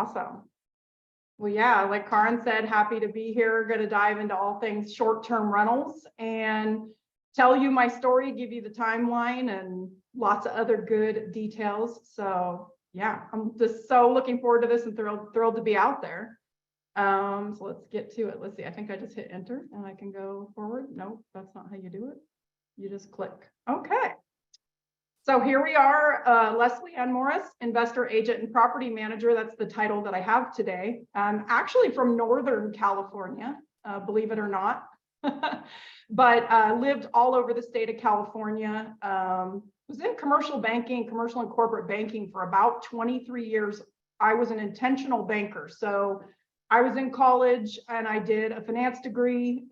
Awesome. Well, yeah, like Karin said, happy to be here. Going to dive into all things short-term rentals and tell you my story, give you the timeline and lots of other good details. So yeah, I'm just so looking forward to this and thrilled to be out there. So let's get to it. Let's see. I think I just hit enter and I can go forward. Nope, that's not how you do it. You just click. Okay. So here we are, Leslie Ann Morris, investor agent and property manager. That's the title that I have today. I'm actually from Northern California, believe it or not, but lived all over the state of California. Was in commercial banking, commercial and corporate banking for about 23 years. I was an intentional banker. So I was in college and I did a finance degree.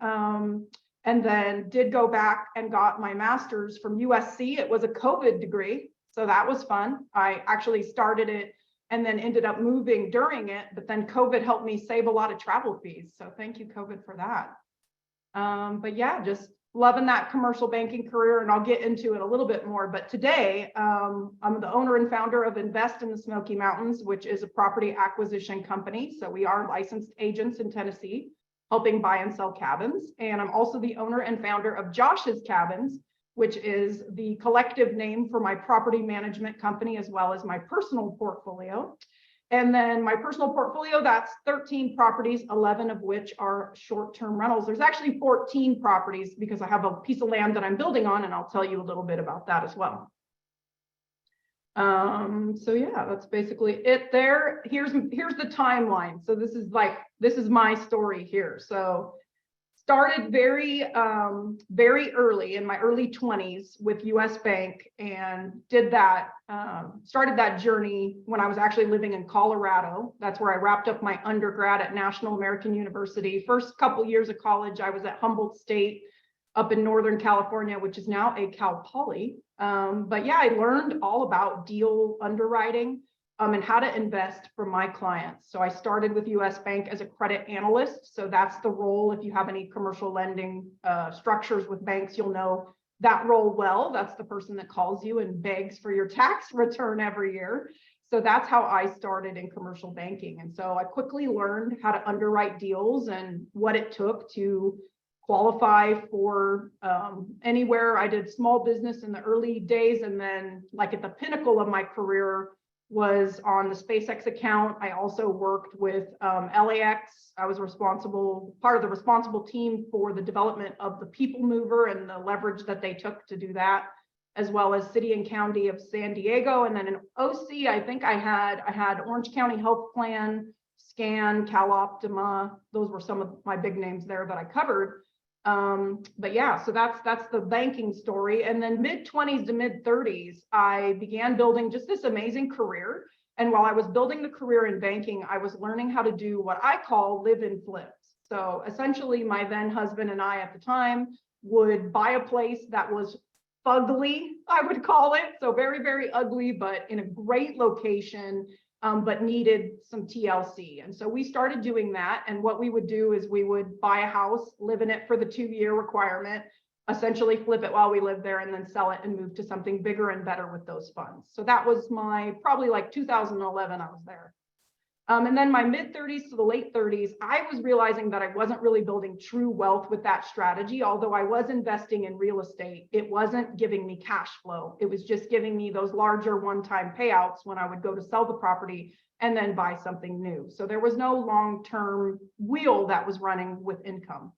And then did go back and got my master's from USC. It was a COVID degree, so that was fun. I actually started it and then ended up moving during it, but then COVID helped me save a lot of travel fees. So thank you, COVID, for that. But yeah, just loving that commercial banking career, and I'll get into it a little bit more. But today, I'm the owner and founder of Invest in the Smoky Mountains, which is a property acquisition company. So we are licensed agents in Tennessee, helping buy and sell cabins. And I'm also the owner and founder of Josh's Cabins, which is the collective name for my property management company, as well as my personal portfolio. And then my personal portfolio, that's 13 properties, 11 of which are short-term rentals. There's actually 14 properties because I have a piece of land that I'm building on, and I'll tell you a little bit about that as well. So yeah, that's basically it there. Here's the timeline. So this is my story here. So started very early in my early 20s with US Bank, and did that, started that journey when I was actually living in Colorado. That's where I wrapped up my undergrad at National American University. First couple years of college, I was at Humboldt State up in Northern California, which is now a Cal Poly. But yeah, I learned all about deal underwriting and how to invest for my clients. So I started with US Bank as a credit analyst. So that's the role. If you have any commercial lending structures with banks, you'll know that role well. That's the person that calls you and begs for your tax return every year. So that's how I started in commercial banking. And so I quickly learned how to underwrite deals and what it took to qualify for anywhere. I did small business in the early days, and then like at the pinnacle of my career was on the SpaceX account. I also worked with LAX. I was part of the responsible team for the development of the People Mover and the leverage that they took to do that, as well as City and County of San Diego. And then in OC, I think I had Orange County Health Plan, SCAN, Cal Optima. Those were some of my big names there that I covered. But yeah, so that's the banking story. And then mid-20s to mid-30s, I began building just this amazing career. And while I was building the career in banking, I was learning how to do what I call live-in flips. So essentially, my then husband and I at the time would buy a place that was fugly, I would call it. So very, very ugly, but in a great location, but needed some TLC. And so we started doing that. And what we would do is we would buy a house, live in it for the 2-year requirement, essentially flip it while we lived there, and then sell it and move to something bigger and better with those funds. So that was my probably like 2011, I was there. And then my mid-30s to the late 30s, I was realizing that I wasn't really building true wealth with that strategy. Although I was investing in real estate, it wasn't giving me cash flow. It was just giving me those larger one-time payouts when I would go to sell the property and then buy something new. So there was no long-term wheel that was running with income.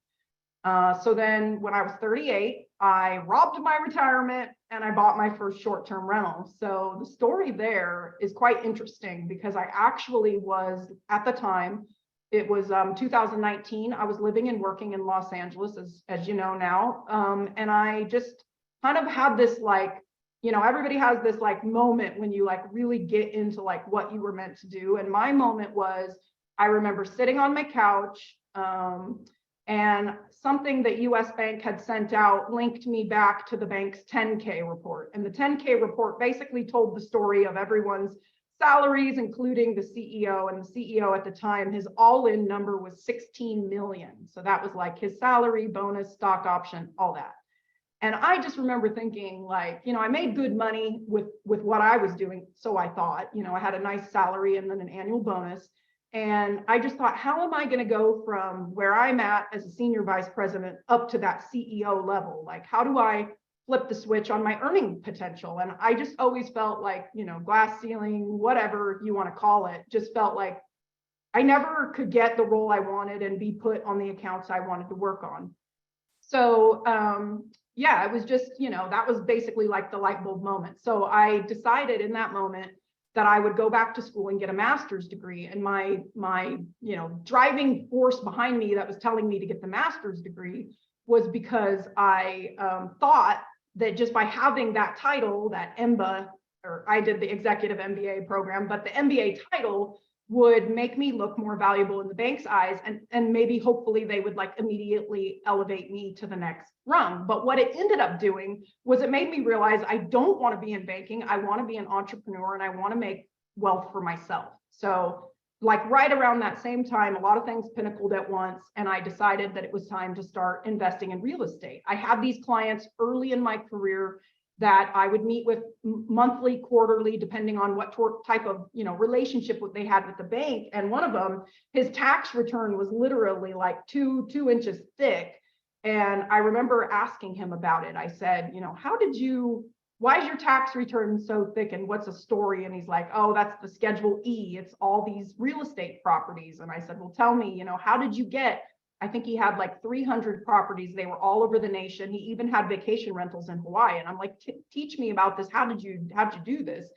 So then when I was 38, I robbed my retirement and I bought my first short-term rental. So the story there is quite interesting because I actually was, at the time, it was 2019, I was living and working in Los Angeles, as you know now. And I just kind of had this like, you know, everybody has this like moment when you like really get into like what you were meant to do. And my moment was, I remember sitting on my couch, and something that US Bank had sent out linked me back to the bank's 10K report. And the 10K report basically told the story of everyone's salaries, including the CEO. And the CEO at the time, his all-in number was 16 million. So that was like his salary, bonus, stock option, all that. And I just remember thinking like, you know, I made good money with what I was doing. So I thought, you know, I had a nice salary and then an annual bonus. And I just thought, how am I going to go from where I'm at as a senior vice president up to that CEO level? Like, how do I flip the switch on my earning potential? And I just always felt like, you know, glass ceiling, whatever you want to call it, just felt like I never could get the role I wanted and be put on the accounts I wanted to work on. So yeah, it was just, you know, that was basically like the light bulb moment. So I decided in that moment that I would go back to school and get a master's degree. And my you know, driving force behind me that was telling me to get the master's degree was because I thought that just by having that title, that MBA, or I did the executive MBA program, but the MBA title would make me look more valuable in the bank's eyes, and maybe hopefully they would like immediately elevate me to the next rung. But what it ended up doing was it made me realize I don't want to be in banking. I want to be an entrepreneur and I want to make wealth for myself. So like right around that same time, a lot of things pinnacled at once, and I decided that it was time to start investing in real estate. I had these clients early in my career that I would meet with monthly, quarterly, depending on what type of, you know, relationship they had with the bank. And one of them, his tax return was literally like two inches thick. And I remember asking him about it. I said, you know, why is your tax return so thick and what's a story? And he's like, oh, that's the Schedule E. It's all these real estate properties. And I said, well, tell me, you know, how did you get, I think he had like 300 properties. They were all over the nation. He even had vacation rentals in Hawaii. And I'm like, teach me about this. How'd you do this?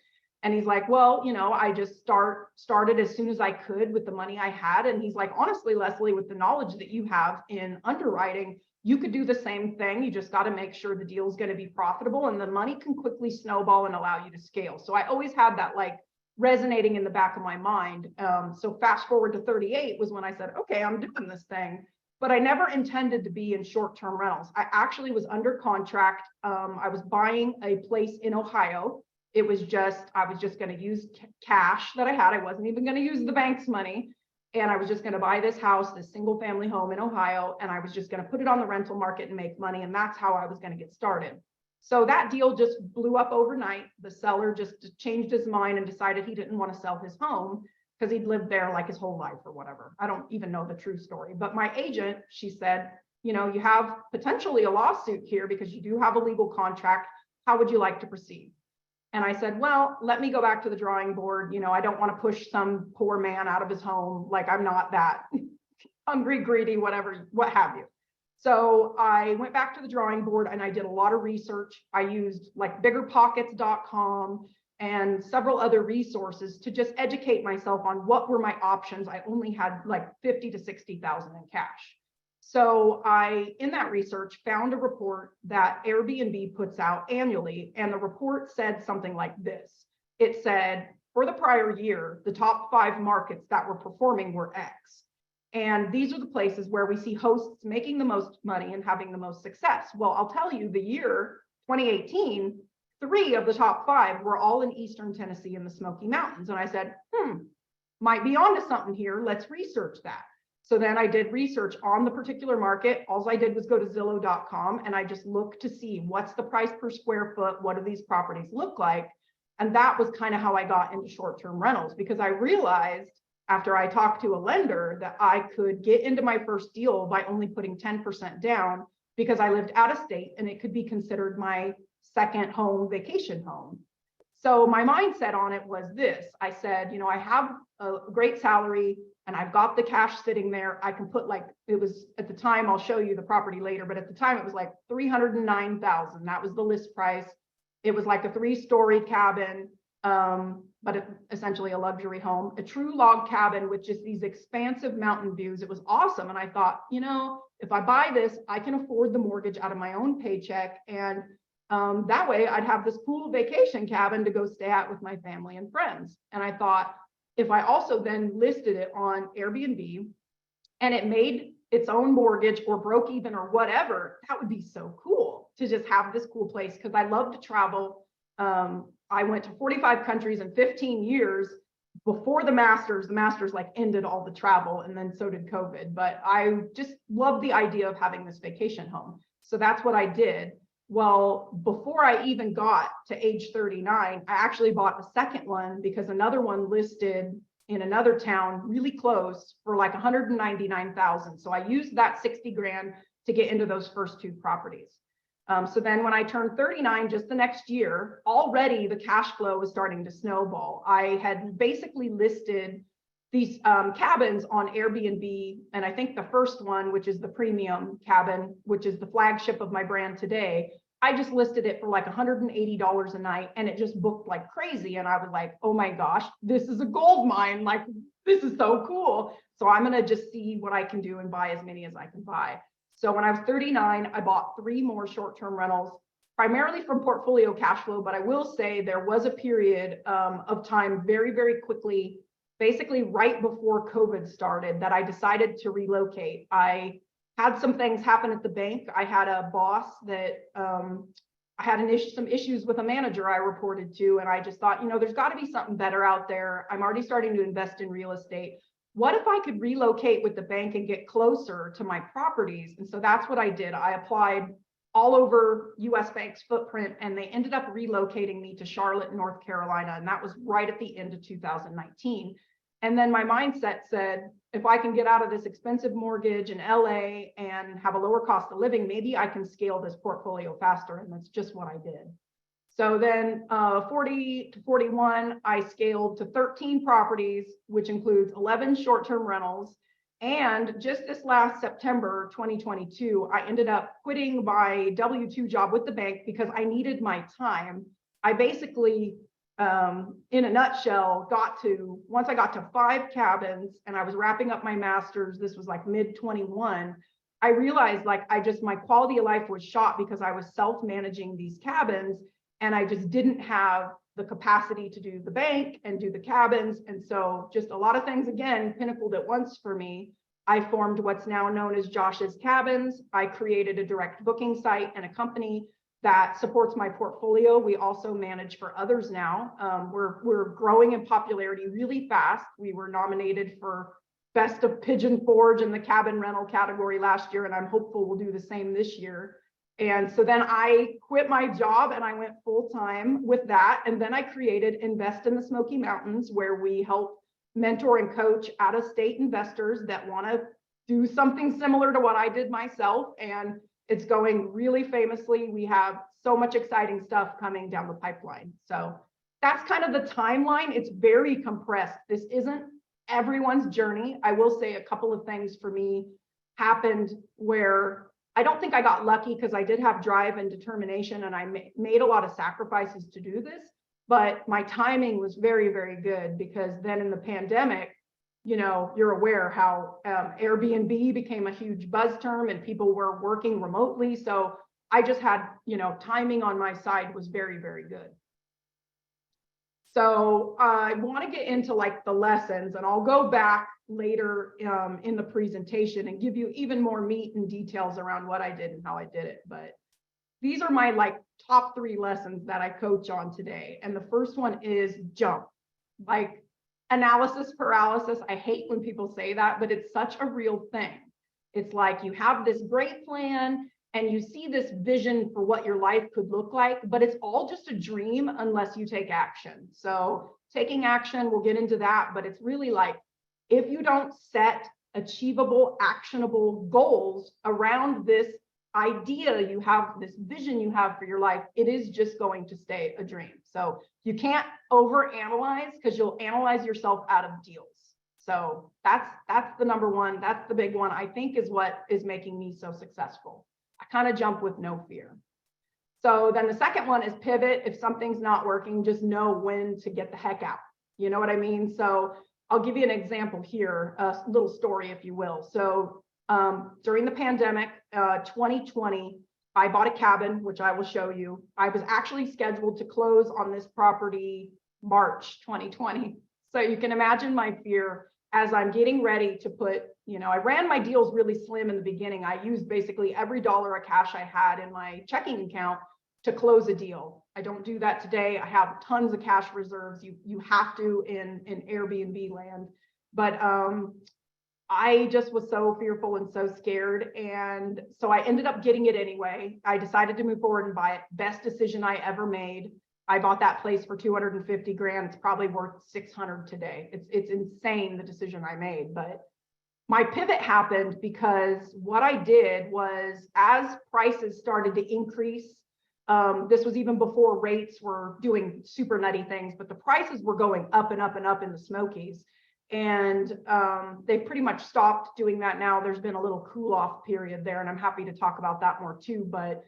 And he's like, well, you know, I just started as soon as I could with the money I had. And he's like, honestly, Leslie, with the knowledge that you have in underwriting, you could do the same thing. You just got to make sure the deal is going to be profitable and the money can quickly snowball and allow you to scale. So I always had that like resonating in the back of my mind. So fast forward to 38 was when I said, okay, I'm doing this thing. But I never intended to be in short-term rentals. I actually was under contract. I was buying a place in Ohio. I was just going to use cash that I had. I wasn't even going to use the bank's money. And I was just going to buy this house, this single family home in Ohio. And I was just going to put it on the rental market and make money. And that's how I was going to get started. So that deal just blew up overnight. The seller just changed his mind and decided he didn't want to sell his home because he'd lived there like his whole life or whatever. I don't even know the true story. But my agent, she said, you know, you have potentially a lawsuit here because you do have a legal contract. How would you like to proceed? And I said, well, let me go back to the drawing board. You know, I don't want to push some poor man out of his home. Like I'm not that hungry, greedy, whatever, what have you. So I went back to the drawing board and I did a lot of research. I used like biggerpockets.com and several other resources to just educate myself on what were my options. I only had like 50 to 60,000 in cash. So I, in that research, found a report that Airbnb puts out annually. And the report said something like this. It said, for the prior year, the top 5 markets that were performing were X. And these are the places where we see hosts making the most money and having the most success. Well, I'll tell you, the year 2018, 3 of the top 5 were all in Eastern Tennessee in the Smoky Mountains. And I said, might be onto something here. Let's research that. So then I did research on the particular market. All I did was go to Zillow.com and I just looked to see what's the price per square foot, what do these properties look like? And that was kind of how I got into short-term rentals, because I realized after I talked to a lender that I could get into my first deal by only putting 10% down because I lived out of state and it could be considered my second home, vacation home. So my mindset on it was this. I said, you know, I have a great salary and I've got the cash sitting there. I can put like, it was at the time, I'll show you the property later, but at the time it was like 309,000. That was the list price. It was like a 3-story cabin, but essentially a luxury home, a true log cabin with just these expansive mountain views. It was awesome. And I thought, you know, if I buy this, I can afford the mortgage out of my own paycheck. And that way I'd have this cool vacation cabin to go stay at with my family and friends. And I thought, if I also then listed it on Airbnb and it made its own mortgage or broke even or whatever, that would be so cool to just have this cool place, because I love to travel. I went to 45 countries in 15 years before the Masters. The Masters like ended all the travel, and then so did COVID. But I just love the idea of having this vacation home. So that's what I did. Well, before I even got to age 39, I actually bought a second one because another one listed in another town really close for like 199,000. So I used that 60 grand to get into those first two properties. So then when I turned 39, just the next year, already the cash flow was starting to snowball. I had basically listed these cabins on Airbnb. And I think the first one, which is the premium cabin, which is the flagship of my brand today, I just listed it for like $180 a night and it just booked like crazy. And I was like, oh my gosh, this is a gold mine. Like, this is so cool. So I'm going to just see what I can do and buy as many as I can buy. So when I was 39, I bought 3 more short-term rentals, primarily from portfolio cash flow. But I will say there was a period of time very, very quickly, basically right before COVID started, that I decided to relocate. I had some things happen at the bank. I had a boss that I had some issues with a manager I reported to, and I just thought, you know, there's got to be something better out there. I'm already starting to invest in real estate. What if I could relocate with the bank and get closer to my properties? And so that's what I did. I applied all over US Bank's footprint, and they ended up relocating me to Charlotte, North Carolina. And that was right at the end of 2019. And then my mindset said, if I can get out of this expensive mortgage in LA and have a lower cost of living, maybe I can scale this portfolio faster. And that's just what I did. So then 40 to 41, I scaled to 13 properties, which includes 11 short-term rentals. And just this last September 2022, I ended up quitting my W-2 job with the bank because I needed my time. I basically, in a nutshell, once I got to 5 cabins and I was wrapping up my master's, this was like mid 21, I realized like my quality of life was shot because I was self-managing these cabins. And I just didn't have the capacity to do the bank and do the cabins. And so just a lot of things, again, pinnacled at once for me. I formed what's now known as Josh's Cabins. I created a direct booking site and a company that supports my portfolio. We also manage for others now. We're growing in popularity really fast. We were nominated for Best of Pigeon Forge in the cabin rental category last year, and I'm hopeful we'll do the same this year. And so then I quit my job and I went full time with that. And then I created Invest in the Smoky Mountains, where we help mentor and coach out-of-state investors that want to do something similar to what I did myself. And it's going really famously. We have so much exciting stuff coming down the pipeline. So that's kind of the timeline. It's very compressed. This isn't everyone's journey. I will say a couple of things for me happened where I don't think I got lucky, because I did have drive and determination and I made a lot of sacrifices to do this, but my timing was very, very good, because then in the pandemic, you know, you're aware how Airbnb became a huge buzz term and people were working remotely. So I just had, you know, timing on my side was very, very good. So I want to get into like the lessons, and I'll go back later in the presentation and give you even more meat and details around what I did and how I did it. But these are my like top 3 lessons that I coach on today. And the first one is jump. Like analysis paralysis. I hate when people say that, but it's such a real thing. It's like you have this great plan and you see this vision for what your life could look like, but it's all just a dream unless you take action. So taking action, we'll get into that, but it's really like, if you don't set achievable, actionable goals around this idea you have, this vision you have for your life, it is just going to stay a dream. So you can't overanalyze, because you'll analyze yourself out of deals. So that's the number one. That's the big one, I think, is what is making me so successful. I kind of jump with no fear. So then the second one is pivot. If something's not working, just know when to get the heck out. You know what I mean? So I'll give you an example here, a little story, if you will. So during the pandemic, 2020, I bought a cabin, which I will show you. I was actually scheduled to close on this property March 2020. So you can imagine my fear as I'm getting ready to put, you know, I ran my deals really slim in the beginning. I used basically every dollar of cash I had in my checking account to close a deal. I don't do that today. I have tons of cash reserves. You have to in Airbnb land. But I just was so fearful and so scared. And so I ended up getting it anyway. I decided to move forward and buy it. Best decision I ever made. I bought that place for 250 grand. It's probably worth 600 today. It's insane, the decision I made. But my pivot happened because what I did was, as prices started to increase, this was even before rates were doing super nutty things, but the prices were going up and up and up in the Smokies. And they pretty much stopped doing that now. There's been a little cool off period there, and I'm happy to talk about that more too. But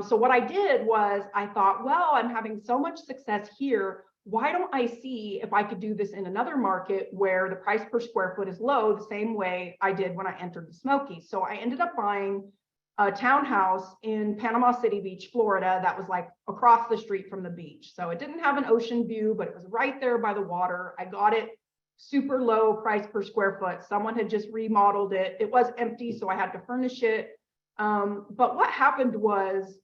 so what I did was I thought, well, I'm having so much success here. Why don't I see if I could do this in another market where the price per square foot is low, the same way I did when I entered the Smokies. So I ended up buying a townhouse in Panama City Beach, Florida, that was like across the street from the beach. So it didn't have an ocean view, but it was right there by the water. I got it super low price per square foot. Someone had just remodeled it. It was empty, so I had to furnish it. But what happened was,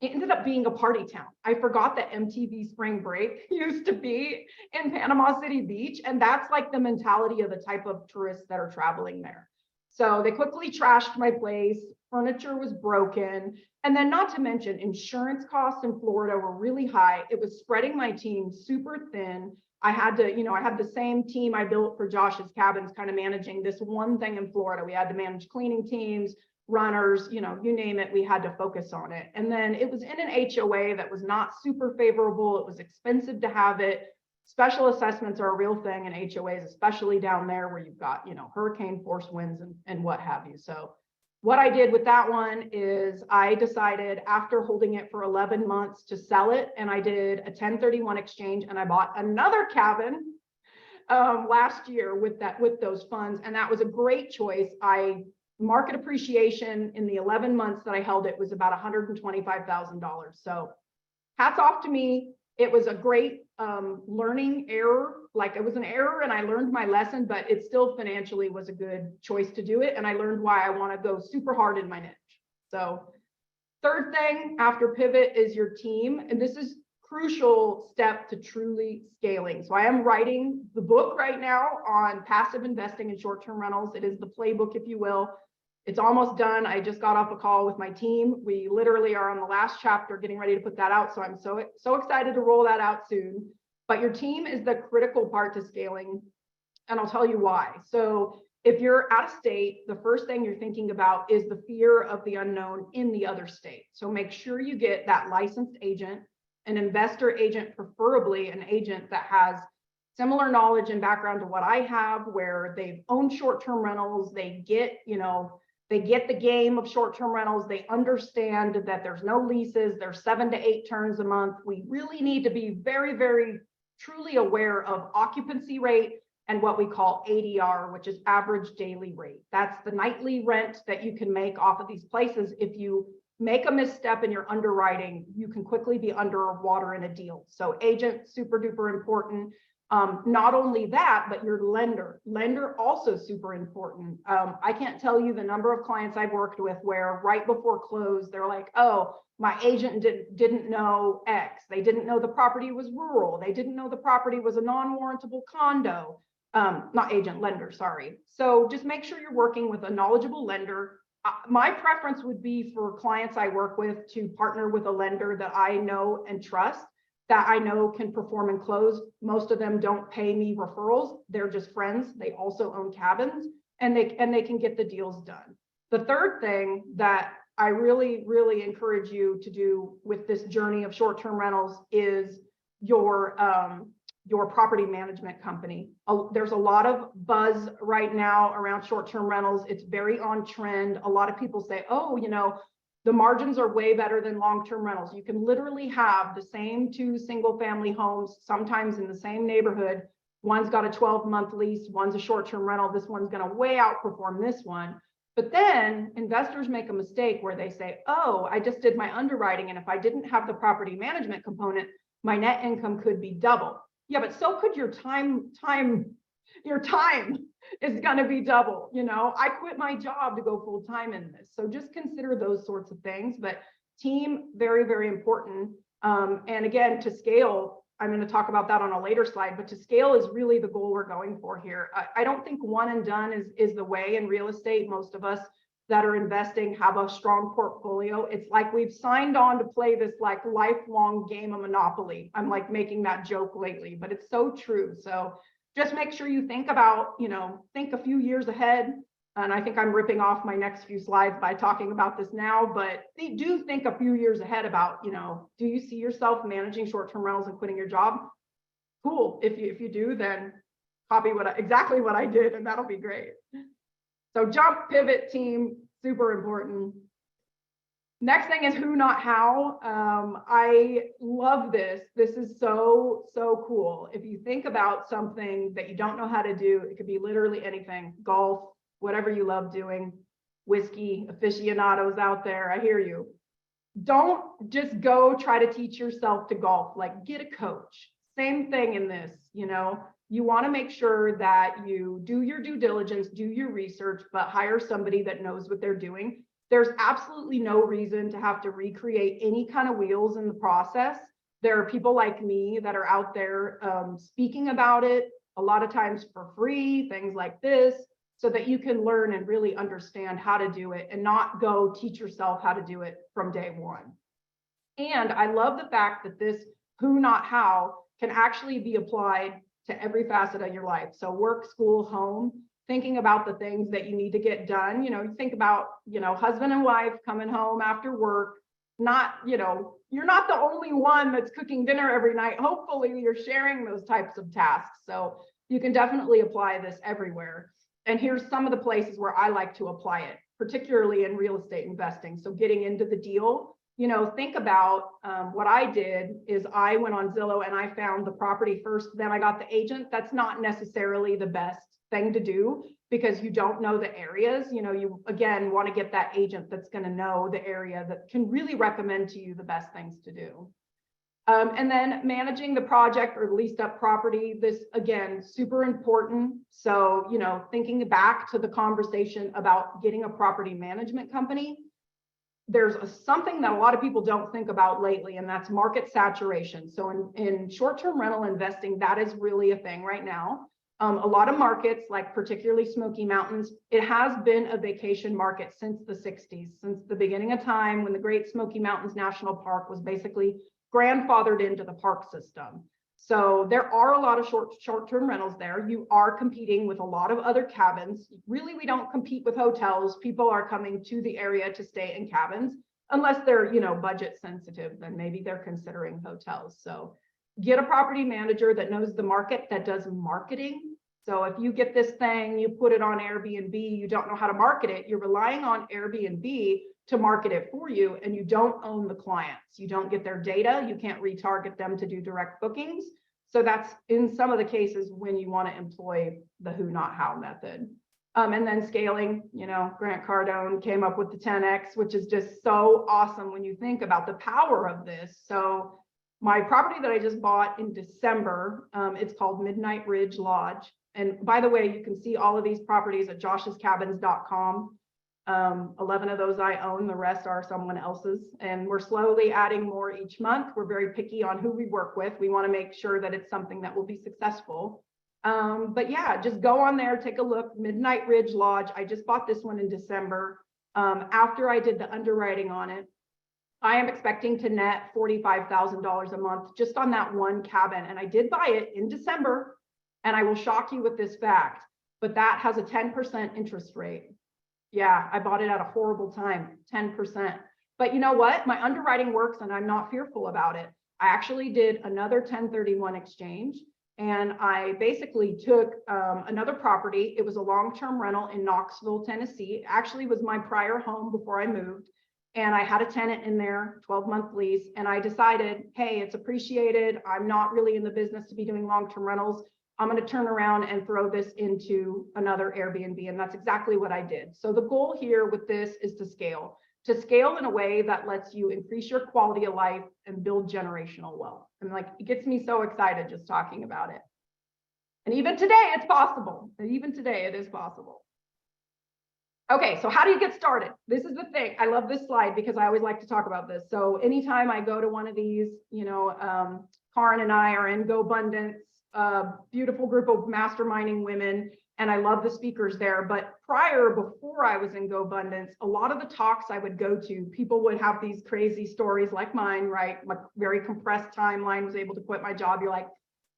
it ended up being a party town. I forgot that MTV Spring Break used to be in Panama City Beach. And that's like the mentality of the type of tourists that are traveling there. So they quickly trashed my place. Furniture was broken. And then, not to mention, insurance costs in Florida were really high. It was spreading my team super thin. I had to, I had the same team I built for Josh's Cabins, kind of managing this one thing in Florida. We had to manage cleaning teams, runners, you name it, we had to focus on it. And then it was in an HOA that was not super favorable. It was expensive to have it. Special assessments are a real thing in HOAs, especially down there where you've got, hurricane force winds and what have you. So what I did with that one is I decided, after holding it for 11 months, to sell it. And I did a 1031 exchange, and I bought another cabin last year with those funds. And that was a great choice. Market appreciation in the 11 months that I held it was about $125,000. So hats off to me. It was a great learning error. Like, it was an error and I learned my lesson, but it still financially was a good choice to do it. And I learned why I want to go super hard in my niche. So third thing after pivot is your team. And this is crucial step to truly scaling. So I am writing the book right now on passive investing in short-term rentals. It is the playbook, if you will. It's almost done. I just got off a call with my team. We literally are on the last chapter, getting ready to put that out. So I'm so excited to roll that out soon. But your team is the critical part to scaling. And I'll tell you why. So if you're out of state, the first thing you're thinking about is the fear of the unknown in the other state. So make sure you get that licensed agent, an investor agent, preferably an agent that has similar knowledge and background to what I have, where they've owned short-term rentals. They get, they get the game of short-term rentals. They understand that there's no leases. There's 7 to 8 turns a month. We really need to be very, very truly aware of occupancy rate and what we call ADR, which is average daily rate. That's the nightly rent that you can make off of these places. If you make a misstep in your underwriting, you can quickly be underwater in a deal. So agent, super duper important. Not only that, but your lender also super important. I can't tell you the number of clients I've worked with where right before close, they're like, oh, my agent didn't know X. They didn't know the property was rural. They didn't know the property was a non-warrantable condo. Not agent, lender, sorry. So just make sure you're working with a knowledgeable lender. My preference would be for clients I work with to partner with a lender that I know and trust, that I know can perform and close. Most of them don't pay me referrals. They're just friends. They also own cabins, and they can get the deals done. The third thing that I really, really encourage you to do with this journey of short-term rentals is your property management company. There's a lot of buzz right now around short-term rentals. It's very on trend. A lot of people say, oh, the margins are way better than long-term rentals. You can literally have the same 2 single-family homes, sometimes in the same neighborhood. One's got a 12-month lease, one's a short-term rental. This one's going to way outperform this one. But then investors make a mistake where they say, oh, I just did my underwriting, and if I didn't have the property management component, my net income could be double. Yeah, but so could your time. Your time is going to be double. I quit my job to go full time in this. So just consider those sorts of things. But team, very, very important. And again, to scale, I'm going to talk about that on a later slide, but to scale is really the goal we're going for here. I don't think one and done is the way in real estate. Most of us that are investing have a strong portfolio. It's like we've signed on to play this like lifelong game of Monopoly. I'm like making that joke lately, but it's so true. So just make sure you think about, think a few years ahead. And I think I'm ripping off my next few slides by talking about this now, but do think a few years ahead about, do you see yourself managing short-term rentals and quitting your job? Cool. If you do, then copy exactly what I did, and that'll be great. So jump, pivot, team, super important. Next thing is who, not how. I love this. This is so cool. If you think about something that you don't know how to do, it could be literally anything, golf, whatever you love doing, whiskey aficionados out there, I hear you. Don't just go try to teach yourself to golf, like get a coach. Same thing in this, you want to make sure that you do your due diligence, do your research, but hire somebody that knows what they're doing. There's absolutely no reason to have to recreate any kind of wheels in the process. There are people like me that are out there speaking about it, a lot of times for free, things like this, so that you can learn and really understand how to do it and not go teach yourself how to do it from day one. And I love the fact that this who, not how can actually be applied to every facet of your life. So work, school, home, thinking about the things that you need to get done. You think about, husband and wife coming home after work, you're not the only one that's cooking dinner every night. Hopefully you're sharing those types of tasks. So you can definitely apply this everywhere. And here's some of the places where I like to apply it, particularly in real estate investing. So getting into the deal, think about what I did is I went on Zillow and I found the property first, then I got the agent. That's not necessarily the best thing to do because you don't know the areas. You again want to get that agent that's going to know the area that can really recommend to you the best things to do. And then managing the project or leased up property, this again, super important. So, thinking back to the conversation about getting a property management company, there's something that a lot of people don't think about lately, and that's market saturation. So in short-term rental investing, that is really a thing right now. A lot of markets, like particularly Smoky Mountains, it has been a vacation market since the 60s, since the beginning of time when the Great Smoky Mountains National Park was basically grandfathered into the park system. So there are a lot of short-term rentals there. You are competing with a lot of other cabins. Really, we don't compete with hotels. People are coming to the area to stay in cabins, unless they're, budget sensitive, then maybe they're considering hotels. So get a property manager that knows the market, that does marketing. So if you get this thing, you put it on Airbnb, you don't know how to market it, you're relying on Airbnb to market it for you, and you don't own the clients. You don't get their data. You can't retarget them to do direct bookings. So that's in some of the cases when you want to employ the who, not how method. And then scaling, Grant Cardone came up with the 10X, which is just so awesome when you think about the power of this. So my property that I just bought in December, it's called Midnight Ridge Lodge. And by the way, you can see all of these properties at joshscabins.com. 11 of those I own, the rest are someone else's, and we're slowly adding more each month. We're very picky on who we work with. We want to make sure that it's something that will be successful. But yeah, just go on there, take a look. Midnight Ridge Lodge. I just bought this one in December. After I did the underwriting on it, I am expecting to net $45,000 a month just on that one cabin. And I did buy it in December, and I will shock you with this fact, but that has a 10% interest rate. Yeah, I bought it at a horrible time, 10%. But you know what? My underwriting works and I'm not fearful about it. I actually did another 1031 exchange, and I basically took another property. It was a long-term rental in Knoxville, Tennessee. It actually was my prior home before I moved. And I had a tenant in there, 12-month lease. And I decided, hey, it's appreciated. I'm not really in the business to be doing long-term rentals. I'm going to turn around and throw this into another Airbnb. And that's exactly what I did. So the goal here with this is to scale in a way that lets you increase your quality of life and build generational wealth. And like, it gets me so excited just talking about it. And even today, it's possible. And even today, it is possible. Okay, so how do you get started? This is the thing. I love this slide because I always like to talk about this. So anytime I go to one of these, Karin and I are in GoBundance, beautiful group of masterminding women. and I love the speakers there. But before I was in GoBundance, a lot of the talks I would go to, people would have these crazy stories like mine, right? My very compressed timeline, was able to quit my job. You're like,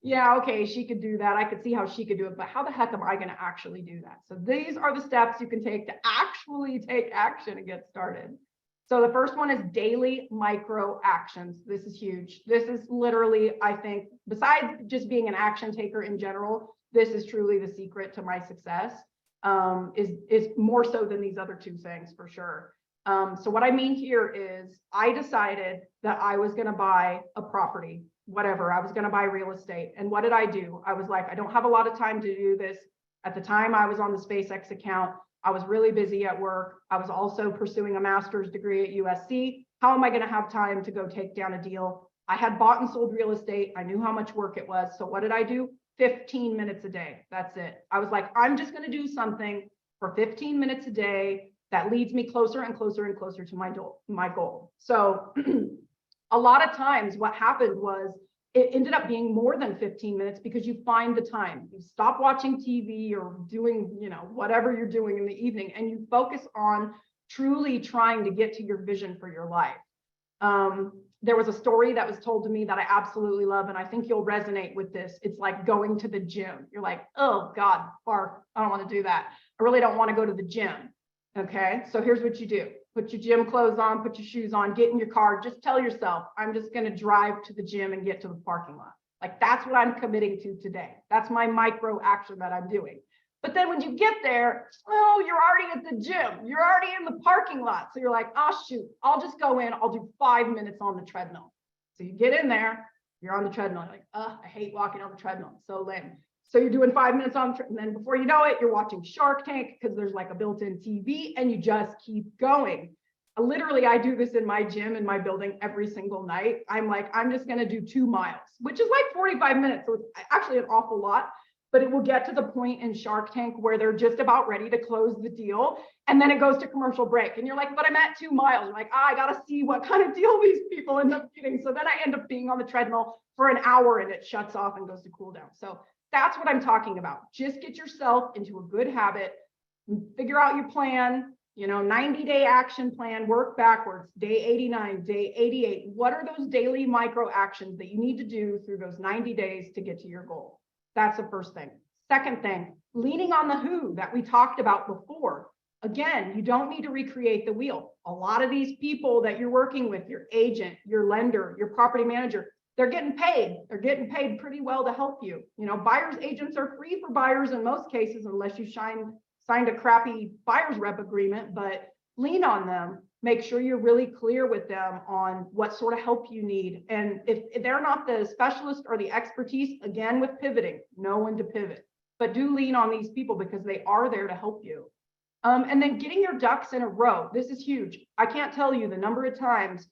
yeah, okay, she could do that. I could see how she could do it, but how the heck am I going to actually do that? So these are the steps you can take to actually take action and get started. So the first one is daily micro actions. This is huge. This is literally, I think, besides just being an action taker in general, this is truly the secret to my success, is more so than these other two things for sure. So what I mean here is I decided that I was going to buy a property, whatever. I was going to buy real estate. And what did I do? I was like, I don't have a lot of time to do this. At the time I was on the SpaceX account, I was really busy at work. I was also pursuing a master's degree at USC. How am I going to have time to go take down a deal? I had bought and sold real estate. I knew how much work it was. So what did I do? 15 minutes a day. That's it. I was like, I'm just going to do something for 15 minutes a day that leads me closer and closer and closer to my goal. So a lot of times what happened was it ended up being more than 15 minutes because you find the time. You stop watching TV or doing, whatever you're doing in the evening, and you focus on truly trying to get to your vision for your life. There was a story that was told to me that I absolutely love, and I think you'll resonate with this. It's like going to the gym. You're like, oh God, barf, I don't want to do that. I really don't want to go to the gym. Okay, so here's what you do. Put your gym clothes on, put your shoes on, get in your car. Just tell yourself, I'm just going to drive to the gym and get to the parking lot. Like, that's what I'm committing to today. That's my micro action that I'm doing. But then when you get there, oh, you're already at the gym. You're already in the parking lot. So you're like, oh, shoot, I'll just go in. I'll do 5 minutes on the treadmill. So you get in there, you're on the treadmill. You're like, oh, I hate walking on the treadmill. It's so lame. So you're doing 5 minutes on, and then before you know it, you're watching Shark Tank because there's like a built-in TV, and you just keep going. Literally, I do this in my gym in my building every single night. I'm like, I'm just going to do 2 miles, which is like 45 minutes. So it's actually an awful lot, but it will get to the point in Shark Tank where they're just about ready to close the deal. And then it goes to commercial break. And you're like, but I'm at 2 miles. You're like, I got to see what kind of deal these people end up getting. So then I end up being on the treadmill for an hour and it shuts off and goes to cool down. So that's what I'm talking about. Just get yourself into a good habit, figure out your plan, 90-day action plan, work backwards, day 89, day 88. What are those daily micro actions that you need to do through those 90 days to get to your goal? That's the first thing. Second thing, leaning on the who that we talked about before. Again, you don't need to recreate the wheel. A lot of these people that you're working with, your agent, your lender, your property manager, they're getting paid. They're getting paid pretty well to help you. Buyer's agents are free for buyers in most cases, unless you signed a crappy buyer's rep agreement, but lean on them. Make sure you're really clear with them on what sort of help you need. And if they're not the specialist or the expertise, again, with pivoting, know when to pivot, but do lean on these people because they are there to help you. And then getting your ducks in a row. This is huge. I can't tell you the number of times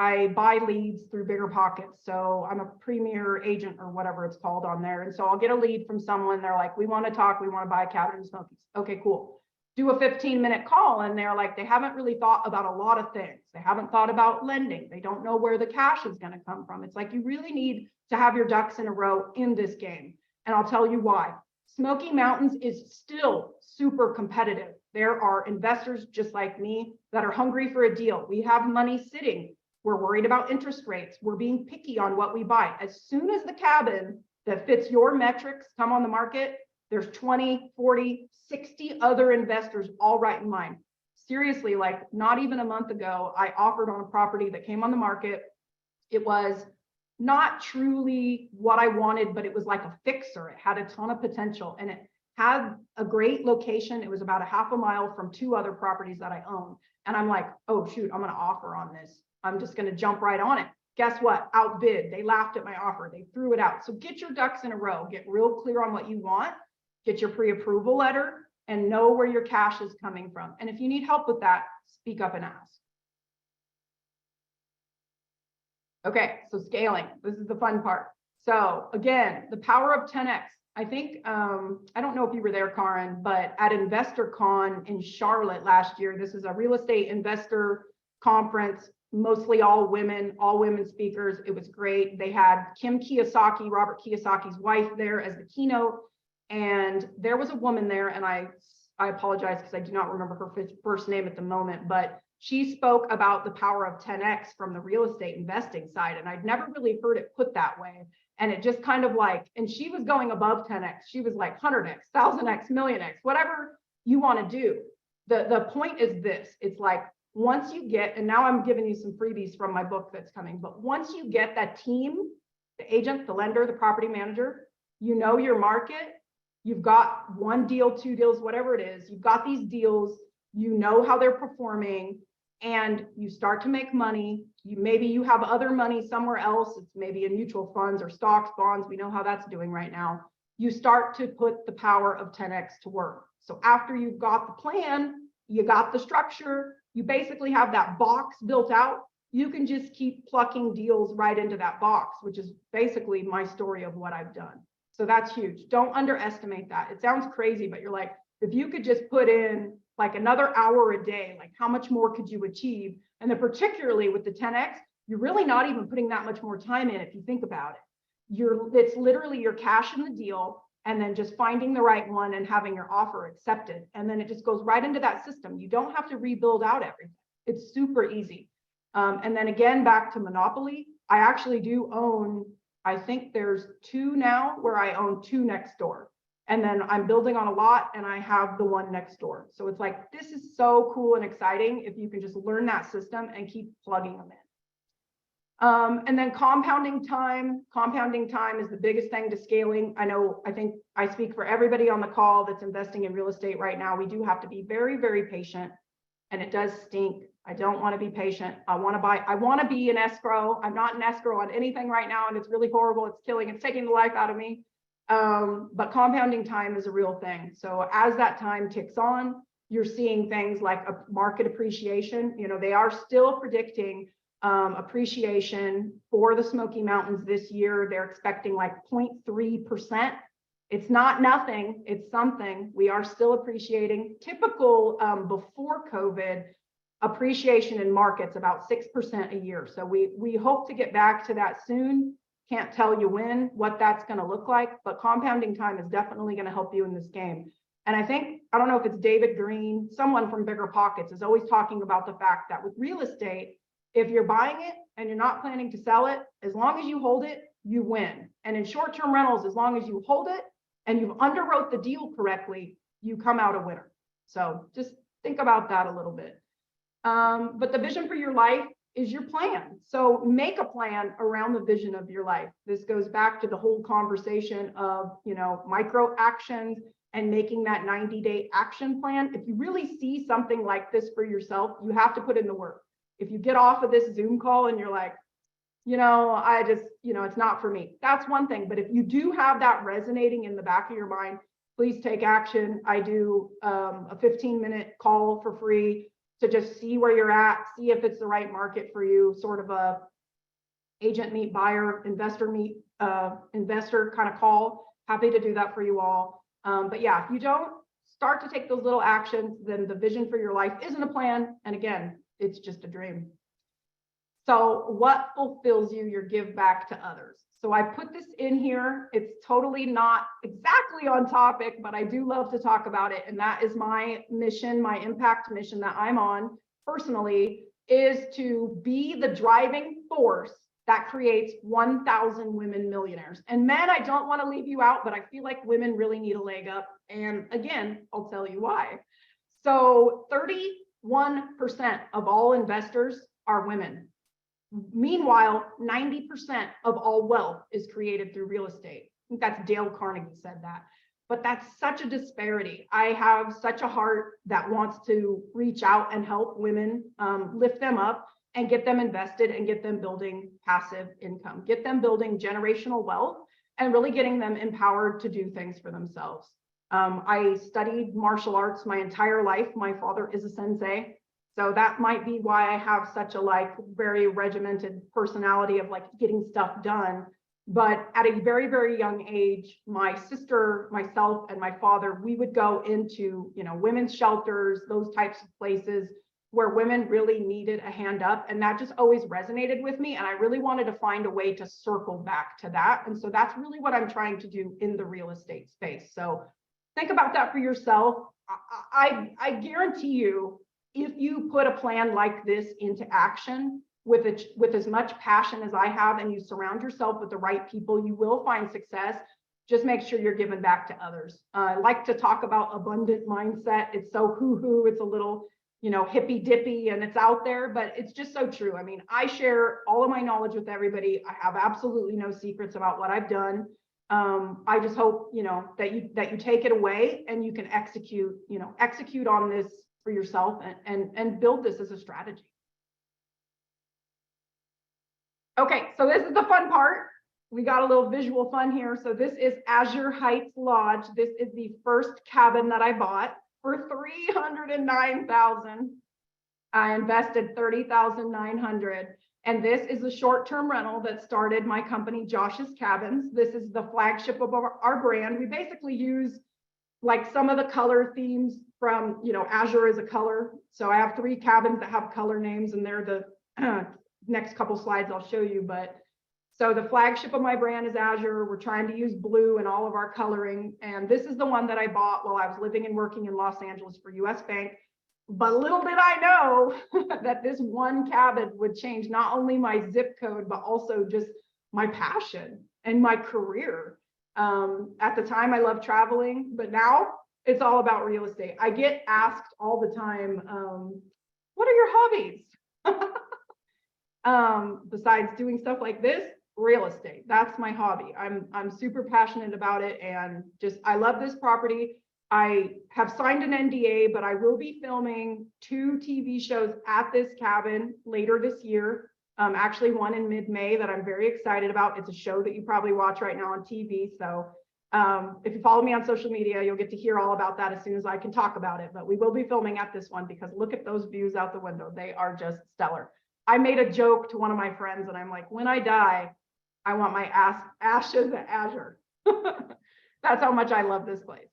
I buy leads through Bigger Pockets. So I'm a premier agent or whatever it's called on there. And so I'll get a lead from someone. They're like, we want to talk. We want to buy a cabin in Smokies. Okay, cool. Do a 15-minute call. And they're like, they haven't really thought about a lot of things. They haven't thought about lending. They don't know where the cash is going to come from. It's like, you really need to have your ducks in a row in this game. And I'll tell you why. Smoky Mountains is still super competitive. There are investors just like me that are hungry for a deal. We have money sitting. We're worried about interest rates. We're being picky on what we buy. As soon as the cabin that fits your metrics come on the market, there's 20, 40, 60 other investors all right in line. Seriously, like not even a month ago, I offered on a property that came on the market. It was not truly what I wanted, but it was like a fixer. It had a ton of potential and it had a great location. It was about a half a mile from 2 other properties that I own. And I'm like, oh shoot, I'm going to offer on this. I'm just going to jump right on it. Guess what? Outbid. They laughed at my offer. They threw it out. So get your ducks in a row. Get real clear on what you want. Get your pre-approval letter and know where your cash is coming from. And if you need help with that, speak up and ask. Okay, so scaling. This is the fun part. So again, the power of 10x. I think, I don't know if you were there, Karin, but at InvestorCon in Charlotte last year, this is a real estate investor conference, mostly all women speakers. It was great. They had Kim Kiyosaki, Robert Kiyosaki's wife, there as the keynote. And there was a woman there, and I apologize because I do not remember her first name at the moment, but she spoke about the power of 10x from the real estate investing side. And I'd never really heard it put that way. And it just kind of like, and she was going above 10x. She was like 100x, 1000x, millionx, whatever you want to do. The point is this, it's like, once you get, and now I'm giving you some freebies from my book that's coming, but once you get that team, the agent, the lender, the property manager, you know your market, you've got 1 deal, 2 deals, whatever it is, you've got these deals, you know how they're performing, and you start to make money. Maybe you have other money somewhere else. It's maybe in mutual funds or stocks, bonds. We know how that's doing right now. You start to put the power of 10x to work. So after you've got the plan, you got the structure, you basically have that box built out, you can just keep plucking deals right into that box, which is basically my story of what I've done. So that's huge. Don't underestimate that. It sounds crazy, but you're like, if you could just put in like another hour a day, like how much more could you achieve? And then particularly with the 10x, you're really not even putting that much more time in if you think about it. It's literally your cash in the deal, and then just finding the right one and having your offer accepted. And then it just goes right into that system. You don't have to rebuild out everything. It's super easy. And then again, back to Monopoly, I actually do own, I think there's 2 now where I own 2 next door. And then I'm building on a lot and I have the one next door. So it's like, this is so cool and exciting if you can just learn that system and keep plugging them in. And then compounding time is the biggest thing to scaling. I think I speak for everybody on the call that's investing in real estate right now. We do have to be very, very patient, and it does stink. I don't want to be patient. I want to be in escrow. I'm not in escrow on anything right now, and it's really horrible. It's taking the life out of me. But compounding time is a real thing. So as that time ticks on, you're seeing things like a market appreciation. They are still predicting appreciation for the Smoky Mountains this year. They're expecting like 0.3%. It's not nothing, it's something. We are still appreciating. Typical before COVID, appreciation in markets about 6% a year. So we hope to get back to that soon. Can't tell you what that's going to look like, but compounding time is definitely going to help you in this game. And I don't know if it's David Green, someone from Bigger Pockets is always talking about the fact that with real estate, if you're buying it and you're not planning to sell it, as long as you hold it, you win. And in short-term rentals, as long as you hold it and you've underwrote the deal correctly, you come out a winner. So just think about that a little bit. But the vision for your life is your plan. So make a plan around the vision of your life. This goes back to the whole conversation of, micro actions and making that 90-day action plan. If you really see something like this for yourself, you have to put in the work. If you get off of this Zoom call and you're like, it's not for me, that's one thing. But if you do have that resonating in the back of your mind, please take action. I do a 15-minute call for free to just see where you're at, see if it's the right market for you, sort of a agent meet buyer, investor meet investor kind of call. Happy to do that for you all. But yeah, if you don't start to take those little actions, then the vision for your life isn't a plan. And again, it's just a dream. So what fulfills you? Your give back to others. So I put this in here. It's totally not exactly on topic, but I do love to talk about it. And that is my mission, my impact mission that I'm on personally, is to be the driving force that creates 1,000 women millionaires. And men, I don't want to leave you out, but I feel like women really need a leg up. And again, I'll tell you why. So 31% of all investors are women. Meanwhile, 90% of all wealth is created through real estate. I think that's Dale Carnegie said that. But that's such a disparity. I have such a heart that wants to reach out and help women, lift them up and get them invested and get them building passive income, get them building generational wealth and really getting them empowered to do things for themselves. I studied martial arts my entire life. My father is a sensei. So that might be why I have such a very regimented personality of getting stuff done. But at a very, very young age, my sister, myself, and my father, we would go into, women's shelters, those types of places, where women really needed a hand up. And that just always resonated with me. And I really wanted to find a way to circle back to that. And so that's really what I'm trying to do in the real estate space. So think about that for yourself. I guarantee you, if you put a plan like this into action with as much passion as I have, and you surround yourself with the right people, you will find success. Just make sure you're giving back to others. I like to talk about abundant mindset. It's so hoo-hoo, it's a little, hippy dippy, and it's out there, but it's just so true. I mean, I share all of my knowledge with everybody. I have absolutely no secrets about what I've done. I just hope, that you take it away and you can execute on this for yourself and build this as a strategy. Okay, so this is the fun part. We got a little visual fun here. So this is Azure Heights Lodge. This is the first cabin that I bought for $309,000. I invested $30,900. And this is a short-term rental that started my company, Josh's Cabins. This is the flagship of our brand. We basically use like some of the color themes from, Azure is a color. So I have 3 cabins that have color names, and they're the next couple slides I'll show you. But so the flagship of my brand is Azure. We're trying to use blue in all of our coloring. And this is the one that I bought while I was living and working in Los Angeles for US Bank. But little did I know that this one cabin would change not only my zip code, but also just my passion and my career. At the time, I loved traveling, but now it's all about real estate. I get asked all the time, what are your hobbies? Besides doing stuff like this, real estate. That's my hobby. I'm super passionate about it, and I love this property. I have signed an NDA, but I will be filming 2 TV shows at this cabin later this year. Actually one in mid-May that I'm very excited about. It's a show that you probably watch right now on TV. So if you follow me on social media, you'll get to hear all about that as soon as I can talk about it. But we will be filming at this one because look at those views out the window. They are just stellar. I made a joke to one of my friends, and I'm like, when I die, I want my ashes at Azure. That's how much I love this place.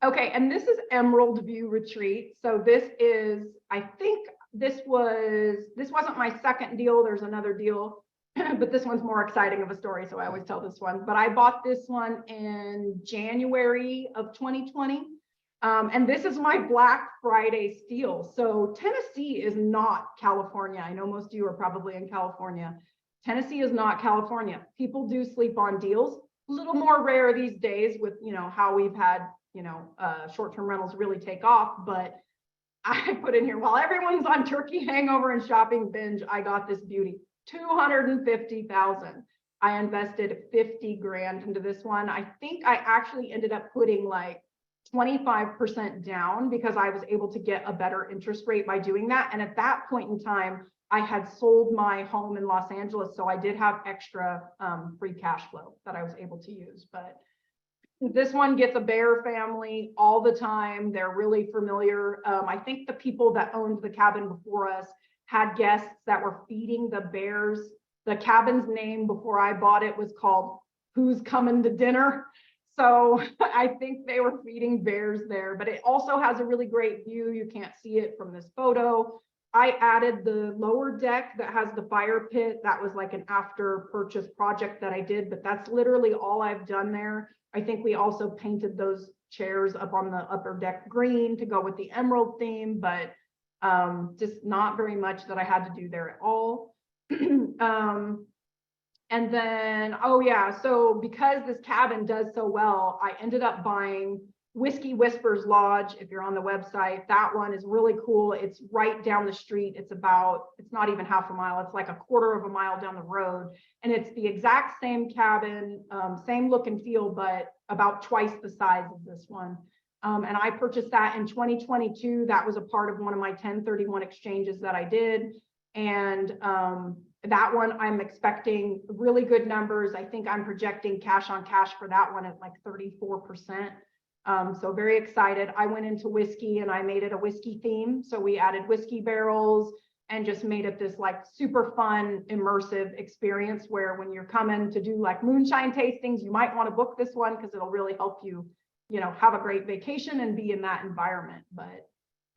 Okay, and this is Emerald View Retreat. So this is, I think this wasn't my second deal. There's another deal, but this one's more exciting of a story, so I always tell this one. But I bought this one in January of 2020. And this is my Black Friday steal. So Tennessee is not California. I know most of you are probably in California. Tennessee is not California. People do sleep on deals. A little more rare these days with, how we've had, short-term rentals really take off. But I put in here, while everyone's on turkey hangover and shopping binge, I got this beauty, $250,000. I invested 50 grand into this one. I think I actually ended up putting like 25% down because I was able to get a better interest rate by doing that. And at that point in time, I had sold my home in Los Angeles. So I did have extra free cash flow that I was able to use. But this one gets a bear family all the time. They're really familiar. I think the people that owned the cabin before us had guests that were feeding the bears. The cabin's name before I bought it was called Who's Coming to Dinner? So I think they were feeding bears there, but it also has a really great view. You can't see it from this photo. I added the lower deck that has the fire pit. That was like an after purchase project that I did, but that's literally all I've done there. I think we also painted those chairs up on the upper deck green to go with the emerald theme, but just not very much that I had to do there at all. And then, oh yeah, so because this cabin does so well, I ended up buying Whiskey Whispers Lodge. If you're on the website, that one is really cool. It's right down the street. It's not even half a mile. It's like a quarter of a mile down the road. And it's the exact same cabin, same look and feel, but about twice the size of this one. And I purchased that in 2022. That was a part of one of my 1031 exchanges that I did. And that one, I'm expecting really good numbers. I think I'm projecting cash on cash for that one at like 34%. So very excited. I went into whiskey and I made it a whiskey theme. So we added whiskey barrels and just made it this like super fun, immersive experience where when you're coming to do like moonshine tastings, you might want to book this one because it'll really help you, have a great vacation and be in that environment. But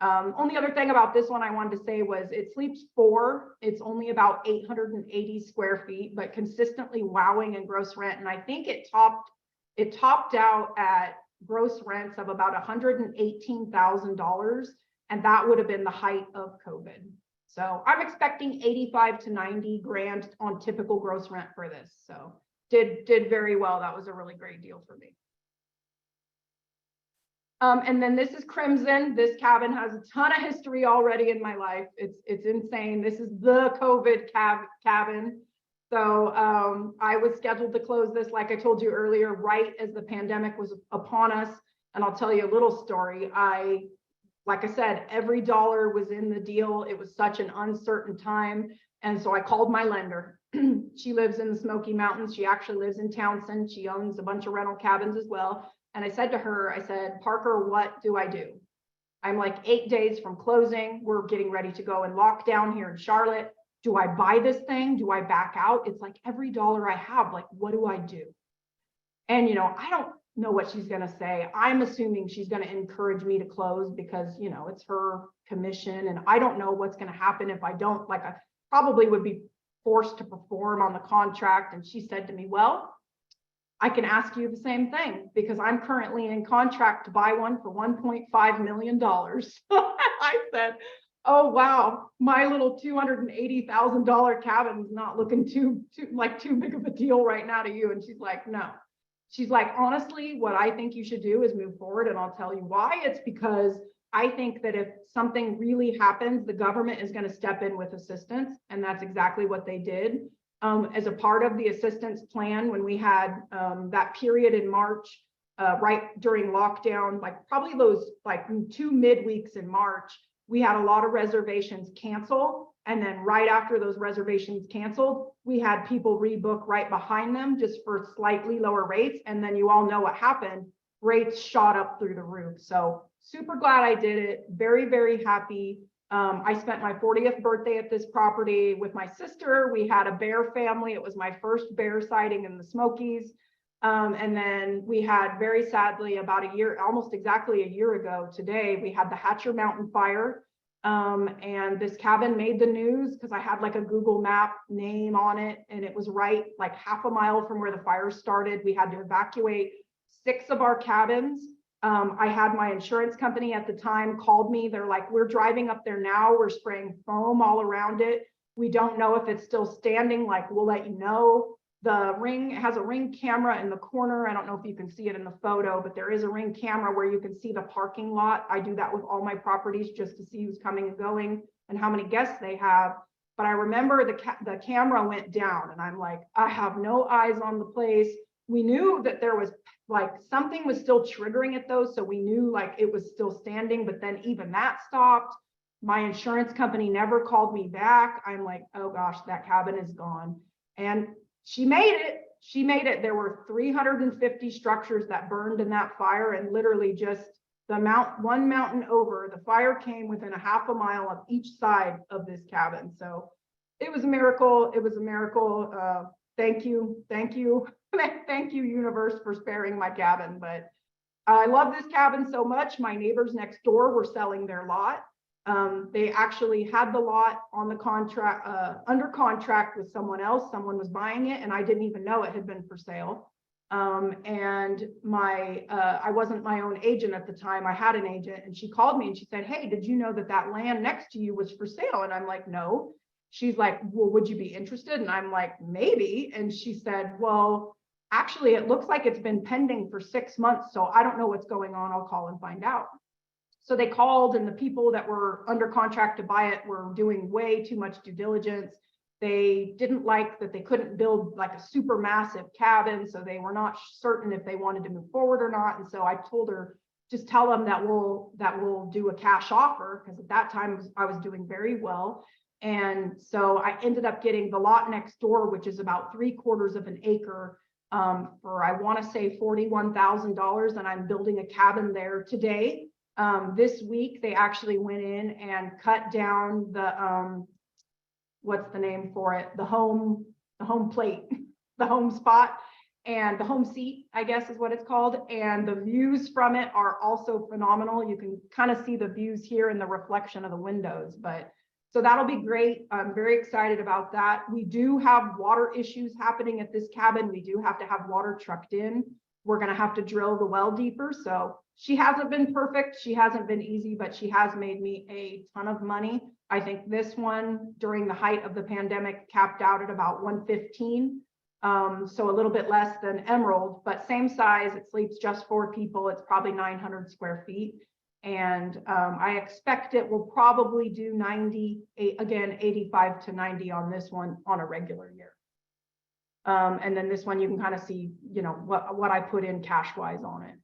Only other thing about this one I wanted to say was it sleeps 4. It's only about 880 square feet, but consistently wowing in gross rent. And I think it topped out at gross rents of about $118,000. And that would have been the height of COVID. So I'm expecting 85 to 90 grand on typical gross rent for this. So did very well. That was a really great deal for me. And then this is Crimson. This cabin has a ton of history already in my life. It's insane. This is the COVID cabin. So I was scheduled to close this, like I told you earlier, right as the pandemic was upon us. And I'll tell you a little story. Like I said, every dollar was in the deal. It was such an uncertain time. And so I called my lender. She lives in the Smoky Mountains. She actually lives in Townsend. She owns a bunch of rental cabins as well. And I said to her, I said, Parker, what do I do? I'm like 8 days from closing. We're getting ready to go in lockdown here in Charlotte. Do I buy this thing? Do I back out? It's like every dollar I have, like, what do I do? And, I don't know what she's going to say. I'm assuming she's going to encourage me to close because, it's her commission. And I don't know what's going to happen if I don't. Like, I probably would be forced to perform on the contract. And she said to me, well, I can ask you the same thing because I'm currently in contract to buy one for $1.5 million. I said, oh, wow, my little $280,000 cabin is not looking too big of a deal right now to you. And she's like, no. She's like, honestly, what I think you should do is move forward. And I'll tell you why. It's because I think that if something really happens, the government is going to step in with assistance. And that's exactly what they did. As a part of the assistance plan, when we had that period in March, right during lockdown, like probably those like 2 midweeks in March, we had a lot of reservations cancel. And then right after those reservations canceled, we had people rebook right behind them just for slightly lower rates. And then you all know what happened. Rates shot up through the roof. So super glad I did it. Very, very happy. I spent my 40th birthday at this property with my sister. We had a bear family. It was my first bear sighting in the Smokies. And then we had, very sadly, about a year, almost exactly a year ago today, we had the Hatcher Mountain fire. And this cabin made the news because I had like a Google map name on it. And it was right like half a mile from where the fire started. We had to evacuate 6 of our cabins. I had my insurance company at the time called me. They're like, we're driving up there now. We're spraying foam all around it. We don't know if it's still standing. Like, we'll let you know. The ring has a Ring camera in the corner. I don't know if you can see it in the photo, but there is a Ring camera where you can see the parking lot. I do that with all my properties just to see who's coming and going and how many guests they have. But I remember the camera went down and I'm like, I have no eyes on the place. We knew that there was like something was still triggering it though. So we knew like it was still standing, but then even that stopped. My insurance company never called me back. I'm like, oh gosh, that cabin is gone. And she made it. She made it. There were 350 structures that burned in that fire, and literally just one mountain over, the fire came within a half a mile of each side of this cabin. So it was a miracle. It was a miracle. Thank you. Thank you. Thank you, universe, for sparing my cabin. But I love this cabin so much. My neighbors next door were selling their lot. They actually had the lot on the contract, under contract with someone else. Someone was buying it and I didn't even know it had been for sale. And I wasn't my own agent at the time. I had an agent and she called me and she said, hey, did you know that that land next to you was for sale? And I'm like, no. She's like, well, would you be interested? And I'm like, maybe. And she said, well, actually, it looks like it's been pending for 6 months. So I don't know what's going on. I'll call and find out. So they called and the people that were under contract to buy it were doing way too much due diligence. They didn't like that they couldn't build like a super massive cabin. So they were not certain if they wanted to move forward or not. And so I told her, just tell them that we'll do a cash offer, because at that time I was doing very well. And so I ended up getting the lot next door, which is about 3/4 of an acre, for I want to say $41,000. And I'm building a cabin there today. This week they actually went in and cut down the what's the name for it, the home plate, the home spot, and the home seat, I guess is what it's called. And the views from it are also phenomenal. You can kind of see the views here in the reflection of the windows, but so that'll be great. I'm very excited about that. We do have water issues happening at this cabin. We do have to have water trucked in. We're going to have to drill the well deeper. So she hasn't been perfect. She hasn't been easy, but she has made me a ton of money. I think this one during the height of the pandemic capped out at about 115. So a little bit less than Emerald, but same size. It sleeps just 4 people. It's probably 900 square feet. And I expect it will probably do 90, again, 85 to 90 on this one on a regular year. And then this one, you can kind of see, you know, what I put in cash wise on it.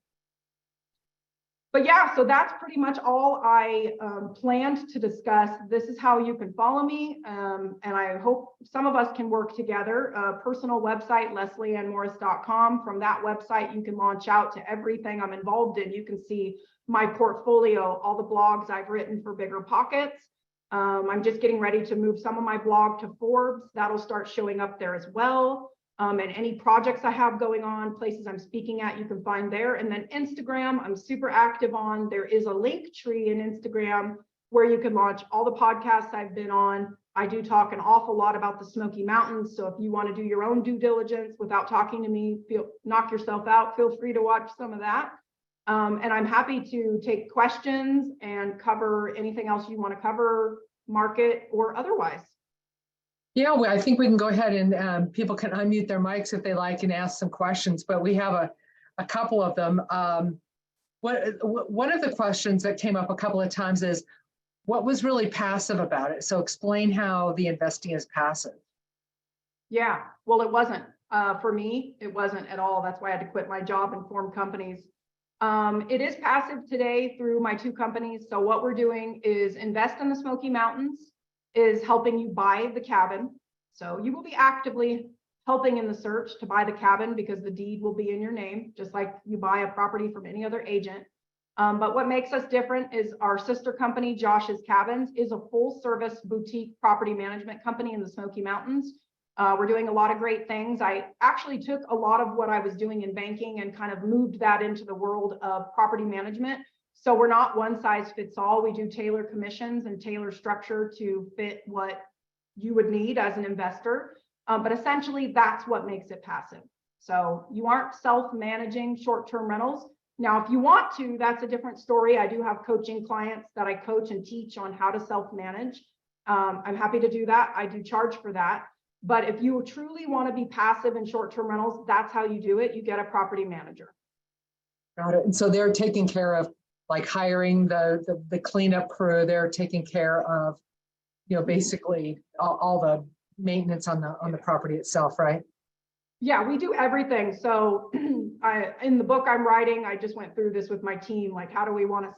But yeah, so that's pretty much all I planned to discuss. This is how you can follow me. And I hope some of us can work together. A personal website, leslieannmorris.com. From that website, you can launch out to everything I'm involved in. You can see my portfolio, all the blogs I've written for Bigger Pockets. I'm just getting ready to move some of my blog to Forbes. That'll start showing up there as well. And any projects I have going on, places I'm speaking at, you can find there. And then Instagram, I'm super active on. There is a link tree in Instagram where you can launch all the podcasts I've been on. I do talk an awful lot about the Smoky Mountains. So if you want to do your own due diligence without talking to me, knock yourself out, feel free to watch some of that. And I'm happy to take questions and cover anything else you want to cover, market or otherwise. Yeah, well, I think we can go ahead and people can unmute their mics if they like and ask some questions, but we have a couple of them. One of the questions that came up a couple of times is, what was really passive about it? So explain how the investing is passive. Yeah, well, it wasn't. For me, it wasn't at all. That's why I had to quit my job and form companies. It is passive today through my 2 companies. So what we're doing is invest in the Smoky Mountains, is helping you buy the cabin. So you will be actively helping in the search to buy the cabin because the deed will be in your name, just like you buy a property from any other agent. But what makes us different is our sister company, Josh's Cabins, is a full service boutique property management company in the Smoky Mountains. We're doing a lot of great things. I actually took a lot of what I was doing in banking and kind of moved that into the world of property management. So we're not one size fits all. We do tailor commissions and tailor structure to fit what you would need as an investor. But essentially, that's what makes it passive. So you aren't self-managing short-term rentals. Now, if you want to, that's a different story. I do have coaching clients that I coach and teach on how to self-manage. I'm happy to do that. I do charge for that. But if you truly want to be passive in short-term rentals, that's how you do it. You get a property manager. Got it. And so they're taking care of like hiring the cleanup crew. They're taking care of, you know, basically all the maintenance on the property itself, right? Yeah, we do everything. So in the book I'm writing, I just went through this with my team, like how do we want to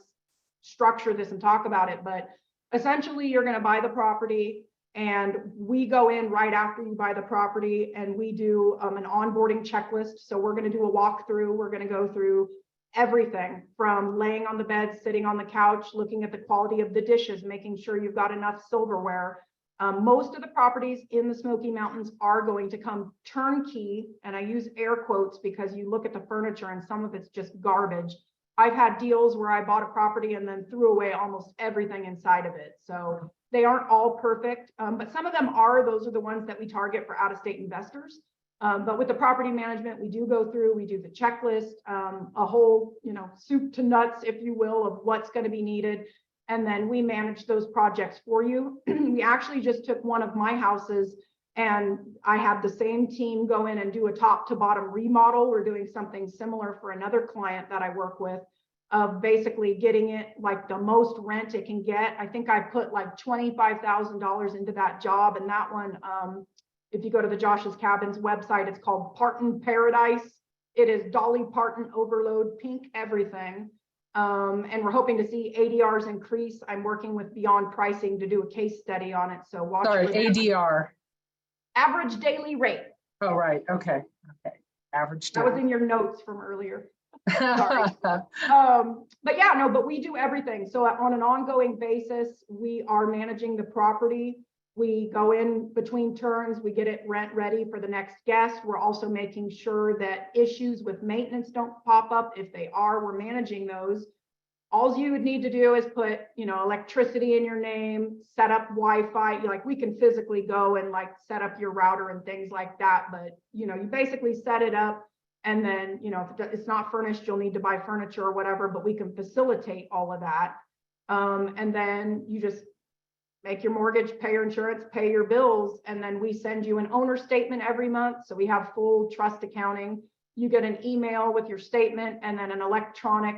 structure this and talk about it? But essentially, you're going to buy the property and we go in right after you buy the property and we do an onboarding checklist. So we're going to do a walkthrough. We're going to go through everything from laying on the bed, sitting on the couch, looking at the quality of the dishes, making sure you've got enough silverware. Most of the properties in the Smoky Mountains are going to come turnkey, and I use air quotes because you look at the furniture and some of it's just garbage. I've had deals where I bought a property and then threw away almost everything inside of it. So they aren't all perfect, but some of them are. Those are the ones that we target for out-of-state investors. But with the property management, we do go through, we do the checklist, a whole, you know, soup to nuts, if you will, of what's going to be needed. And then we manage those projects for you. We actually just took one of my houses and I had the same team go in and do a top to bottom remodel. We're doing something similar for another client that I work with, of basically getting it like the most rent it can get. I think I put like $25,000 into that job, and that one, if you go to the Josh's Cabins website, it's called Parton Paradise. It is Dolly Parton overload, pink everything. And we're hoping to see ADRs increase. I'm working with Beyond Pricing to do a case study on it. So watch. Sorry, ADR. Average daily rate. Oh, right. Okay. Okay. Average daily. That was in your notes from earlier. Sorry. But yeah, no, but we do everything. So on an ongoing basis, we are managing the property. We go in between turns, we get it rent ready for the next guest. We're also making sure that issues with maintenance don't pop up. If they are, we're managing those. All you would need to do is put, electricity in your name, set up Wi-Fi. Like, we can physically go and like set up your router and things like that. But, you basically set it up. And then, if it's not furnished, you'll need to buy furniture or whatever, but we can facilitate all of that. And then you just make your mortgage, pay your insurance, pay your bills. And then we send you an owner statement every month. So we have full trust accounting. You get an email with your statement and then an electronic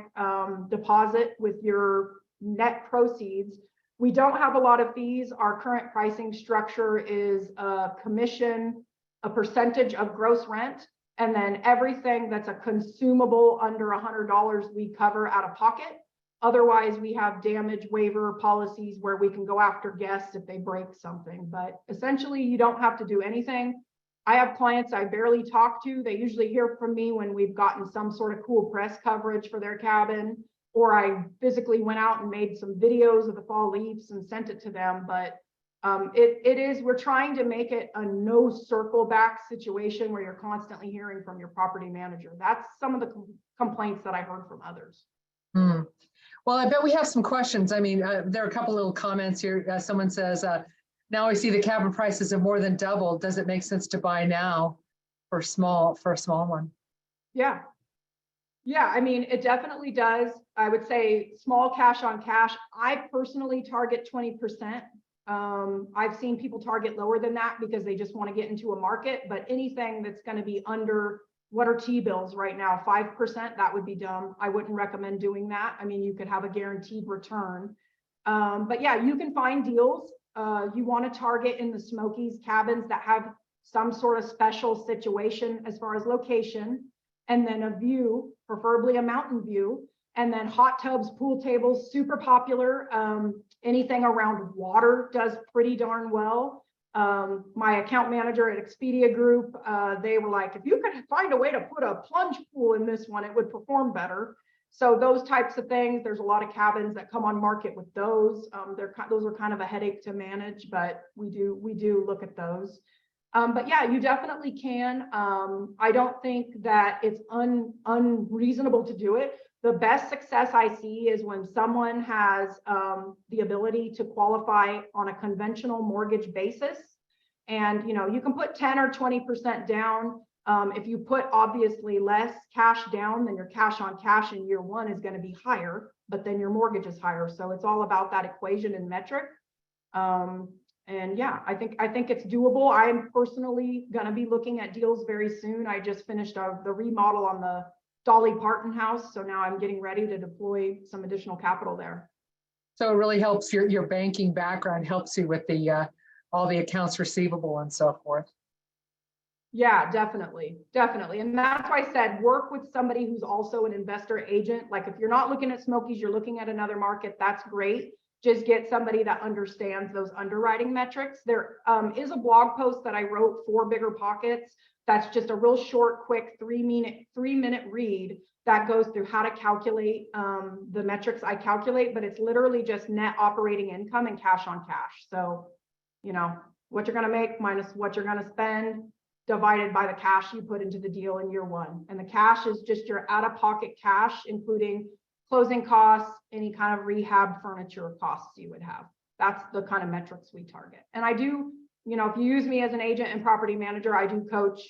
deposit with your net proceeds. We don't have a lot of fees. Our current pricing structure is a commission, a percentage of gross rent, and then everything that's a consumable under $100 we cover out of pocket. Otherwise, we have damage waiver policies where we can go after guests if they break something. But essentially, you don't have to do anything. I have clients I barely talk to. They usually hear from me when we've gotten some sort of cool press coverage for their cabin, or I physically went out and made some videos of the fall leaves and sent it to them. But we're trying to make it a no circle back situation where you're constantly hearing from your property manager. That's some of the complaints that I heard from others. Well, I bet we have some questions. I mean, there are a couple little comments here. Someone says, now I see the cabin prices have more than doubled. Does it make sense to buy now for a small one? Yeah. Yeah, I mean, it definitely does. I would say small cash on cash. I personally target 20%. I've seen people target lower than that because they just want to get into a market, but anything that's going to be under, what are T-bills right now? 5%, that would be dumb. I wouldn't recommend doing that. I mean, you could have a guaranteed return. But yeah, you can find deals. You want to target in the Smokies cabins that have some sort of special situation as far as location, and then a view, preferably a mountain view, and then hot tubs, pool tables, super popular. Anything around water does pretty darn well. My account manager at Expedia Group, they were like, if you could find a way to put a plunge pool in this one, it would perform better. So those types of things, there's a lot of cabins that come on market with those. Those are kind of a headache to manage, but we do look at those. But yeah, you definitely can. I don't think that it's unreasonable to do it. The best success I see is when someone has the ability to qualify on a conventional mortgage basis. And you can put 10 or 20% down. If you put obviously less cash down, then your cash on cash in year one is going to be higher, but then your mortgage is higher. So it's all about that equation and metric. And yeah, I think it's doable. I'm personally going to be looking at deals very soon. I just finished the remodel on the Dolly Parton house. So now I'm getting ready to deploy some additional capital there. So it really helps your banking background, helps you with the all the accounts receivable and so forth. Yeah, definitely. And that's why I said work with somebody who's also an investor agent. Like if you're not looking at Smokies, you're looking at another market, that's great. Just get somebody that understands those underwriting metrics. There is a blog post that I wrote for Bigger Pockets. That's just a real short, quick 3-minute read that goes through how to calculate the metrics I calculate, but it's literally just net operating income and cash on cash. So, what you're going to make minus what you're going to spend divided by the cash you put into the deal in year one. And the cash is just your out-of-pocket cash, including closing costs, any kind of rehab furniture costs you would have. That's the kind of metrics we target. And I do, if you use me as an agent and property manager, I do coach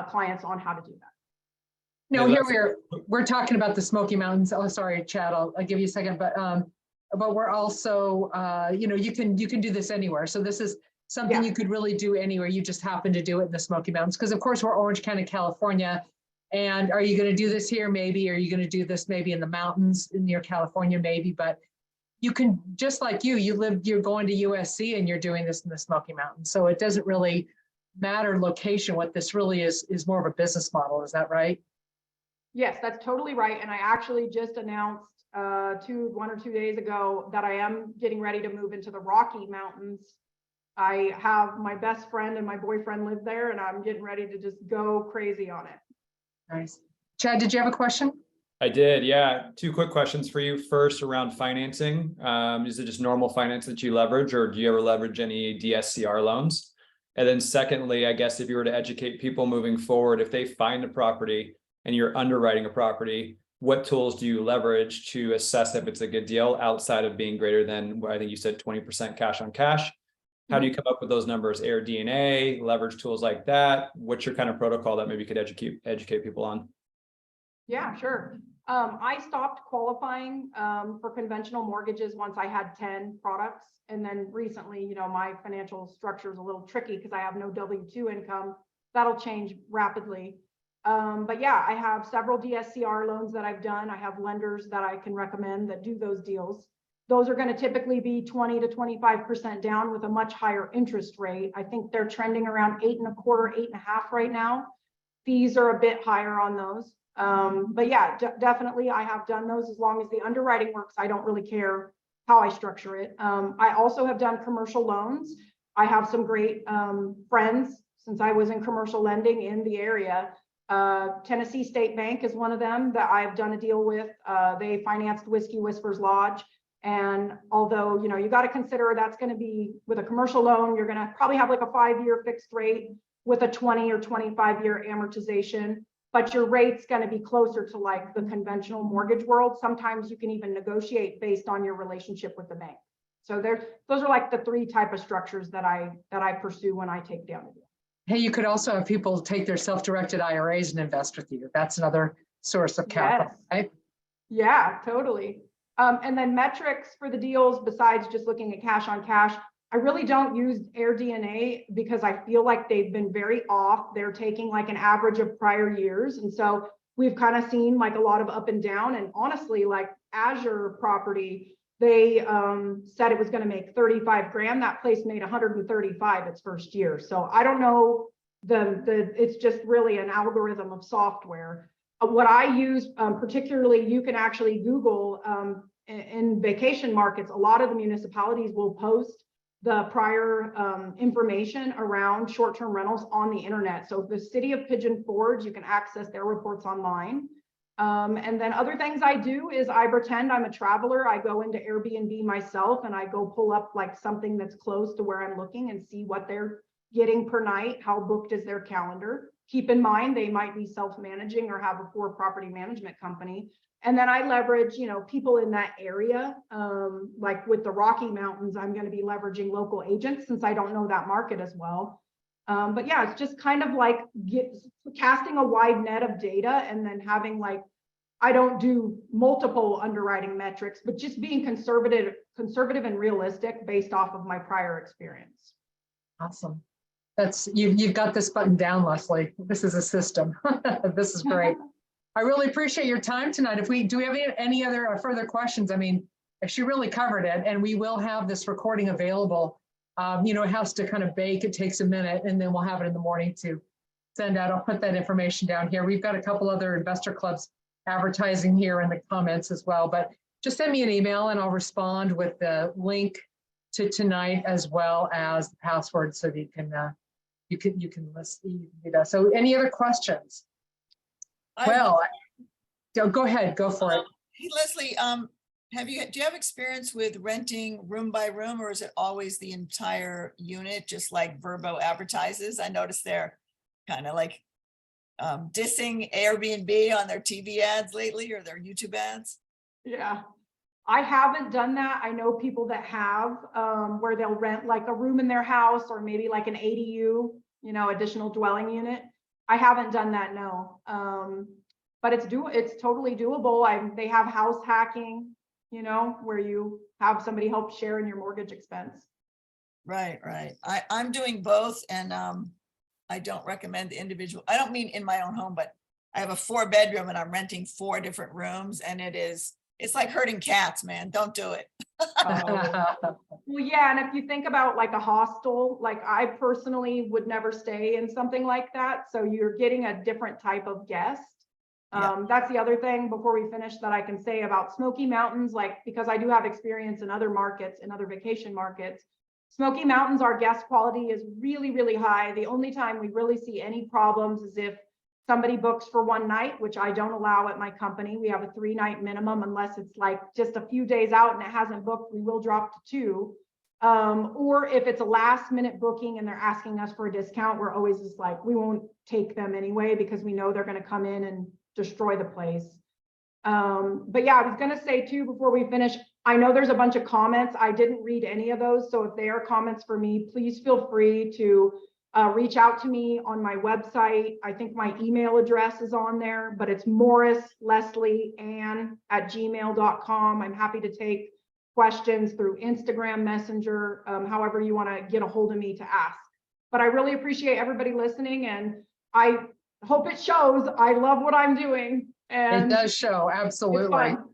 clients on how to do that. No, here we're talking about the Smoky Mountains. Oh, sorry, Chad, I'll give you a second, but we're also, you can do this anywhere. So this is something you could really do anywhere. You just happen to do it in the Smoky Mountains. Because of course we're Orange County, California. And are you going to do this here? Maybe. Are you going to do this maybe in the mountains near California? Maybe. But you can, just like you're going to USC and you're doing this in the Smoky Mountains. So it doesn't really matter location. What this really is more of a business model. Is that right? Yes, that's totally right. And I actually just announced 1 or 2 days ago that I am getting ready to move into the Rocky Mountains. I have my best friend and my boyfriend live there, and I'm getting ready to just go crazy on it. Nice. Chad, did you have a question? I did, yeah. Two quick questions for you. First, around financing. Is it just normal finance that you leverage, or do you ever leverage any DSCR loans? And then secondly, I guess if you were to educate people moving forward, if they find a property and you're underwriting a property, what tools do you leverage to assess if it's a good deal outside of being greater than, I think you said 20% cash on cash? How do you come up with those numbers? Air DNA, leverage tools like that? What's your kind of protocol that maybe you could educate people on? Yeah, sure. I stopped qualifying for conventional mortgages once I had 10 products. And then recently, you know, my financial structure is a little tricky because I have no W-2 income. That'll change rapidly. But yeah, I have several DSCR loans that I've done. I have lenders that I can recommend that do those deals. Those are going to typically be 20 to 25% down with a much higher interest rate. I think they're trending around 8.25, 8.5 right now. Fees are a bit higher on those. But yeah, definitely I have done those. As long as the underwriting works, I don't really care how I structure it. I also have done commercial loans. I have some great friends since I was in commercial lending in the area. Tennessee State Bank is one of them that I've done a deal with. They financed Whiskey Whispers Lodge. And although, you know, you got to consider that's going to be with a commercial loan, you're going to probably have like a 5-year fixed rate with a 20 or 25-year amortization. But your rate's going to be closer to like the conventional mortgage world. Sometimes you can even negotiate based on your relationship with the bank. So those are like the 3 type of structures that I pursue when I take down a deal. Hey, you could also have people take their self-directed IRAs and invest with you. That's another source of capital, Yes. right? Yeah, totally. And then metrics for the deals, besides just looking at cash on cash, I really don't use Air DNA because I feel like they've been very off. They're taking like an average of prior years. And so we've kind of seen like a lot of up and down. And honestly, like Azure property, they said it was going to make 35 grand. That place made 135 its first year. So I don't know, it's just really an algorithm of software. What I use, particularly, you can actually Google in vacation markets, a lot of the municipalities will post the prior information around short-term rentals on the internet. So the city of Pigeon Forge, you can access their reports online. And then other things I do is I pretend I'm a traveler. I go into Airbnb myself and I go pull up like something that's close to where I'm looking and see what they're getting per night, how booked is their calendar. Keep in mind, they might be self-managing or have a poor property management company. And then I leverage, you know, people in that area. Like with the Rocky Mountains, I'm going to be leveraging local agents since I don't know that market as well. But yeah, it's just kind of like casting a wide net of data and then having like, I don't do multiple underwriting metrics, but just being conservative and realistic based off of my prior experience. Awesome. That's you've got this button down, Leslie. This is a system. This is great. I really appreciate your time tonight. If we have any other further questions, I mean, she really covered it, and we will have this recording available. You know, it has to kind of bake. It takes a minute, and then we'll have it in the morning to send out. I'll put that information down here. We've got a couple other investor clubs advertising here in the comments as well, but just send me an email and I'll respond with the link to tonight as well as the password so that you can list. You can do that. So any other questions? Well, go ahead, go for it. Hey, Leslie, do you have experience with renting room by room, or is it always the entire unit, just like Verbo advertises? I noticed they're kind of like dissing Airbnb on their TV ads lately or their YouTube ads. Yeah, I haven't done that. I know people that have, where they'll rent like a room in their house or maybe like an ADU, you know, additional dwelling unit. I haven't done that, no. But it's totally doable. They have house hacking, you know, where you have somebody help share in your mortgage expense. Right. I'm doing both, and I don't recommend the individual. I don't mean in my own home, but I have a 4-bedroom and I'm renting 4 different rooms, and it's like herding cats, man. Don't do it. Well, yeah, and if you think about like a hostel, like I personally would never stay in something like that. So you're getting a different type of guest. Yeah. That's the other thing before we finish that I can say about Smoky Mountains, like, because I do have experience in other markets, in other vacation markets. Smoky Mountains, our guest quality is really, really high. The only time we really see any problems is if somebody books for one night, which I don't allow at my company, we have a 3-night minimum unless it's like just a few days out and it hasn't booked, we will drop to 2. Or if it's a last minute booking and they're asking us for a discount, we're always just like, we won't take them anyway, because we know they're going to come in and destroy the place. But yeah, I was going to say too, before we finish, I know there's a bunch of comments. I didn't read any of those. So if they are comments for me, please feel free to reach out to me on my website. I think my email address is on there, but it's morrislesleyann@gmail.com. I'm happy to take questions through Instagram Messenger, however you want to get a hold of me to ask. But I really appreciate everybody listening, and I hope it shows. I love what I'm doing. It And does show, it's absolutely. fun.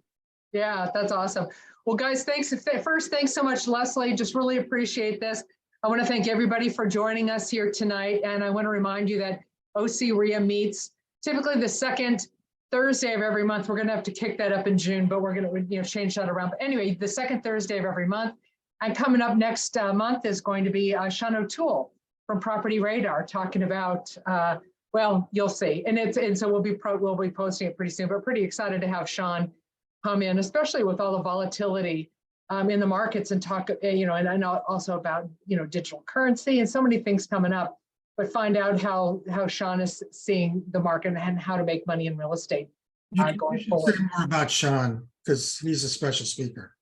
Yeah, that's awesome. Well, guys, thanks. First, thanks so much, Leslie. Just really appreciate this. I want to thank everybody for joining us here tonight. And I want to remind you that OC RIA meets typically the second Thursday of every month. We're going to have to kick that up in June, but we're going to change that around. But anyway, the second Thursday of every month. And coming up next month is going to be Sean O'Toole from Property Radar talking about, well, you'll see. And so we'll be posting it pretty soon, but pretty excited to have Sean come in, especially with all the volatility in the markets, and talk, and also about, digital currency and so many things coming up, but find out how Sean is seeing the market and how to make money in real estate going forward. Say more about Sean, because he's a special speaker.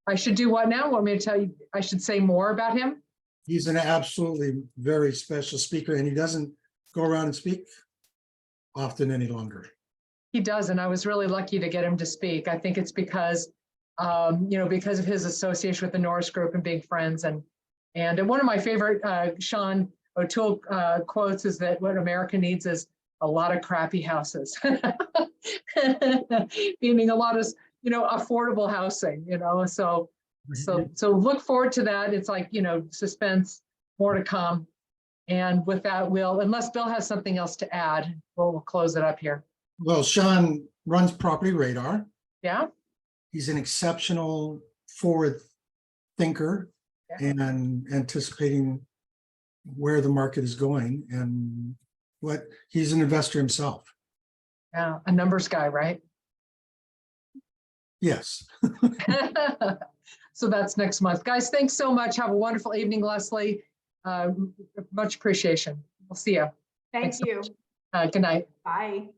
I should do what now? Want me to tell you? I should say more about him? He's an absolutely very special speaker, and he doesn't go around and speak often any longer. He does, and I was really lucky to get him to speak. I think it's because, because of his association with the Norris Group and being friends. And one of my favorite Sean O'Toole quotes is that what America needs is a lot of crappy houses, meaning a lot of, affordable housing, so look forward to that. It's like, suspense, more to come. And with that, unless Bill has something else to add, we'll close it up here. Well, Sean runs Property Radar. Yeah. He's an exceptional forward thinker and anticipating where the market is going, and he's an investor himself. Yeah, a numbers guy, right? Yes. So that's next month. Guys, thanks so much. Have a wonderful evening, Leslie. Much appreciation. We'll see you. Thank you. Good night. Bye.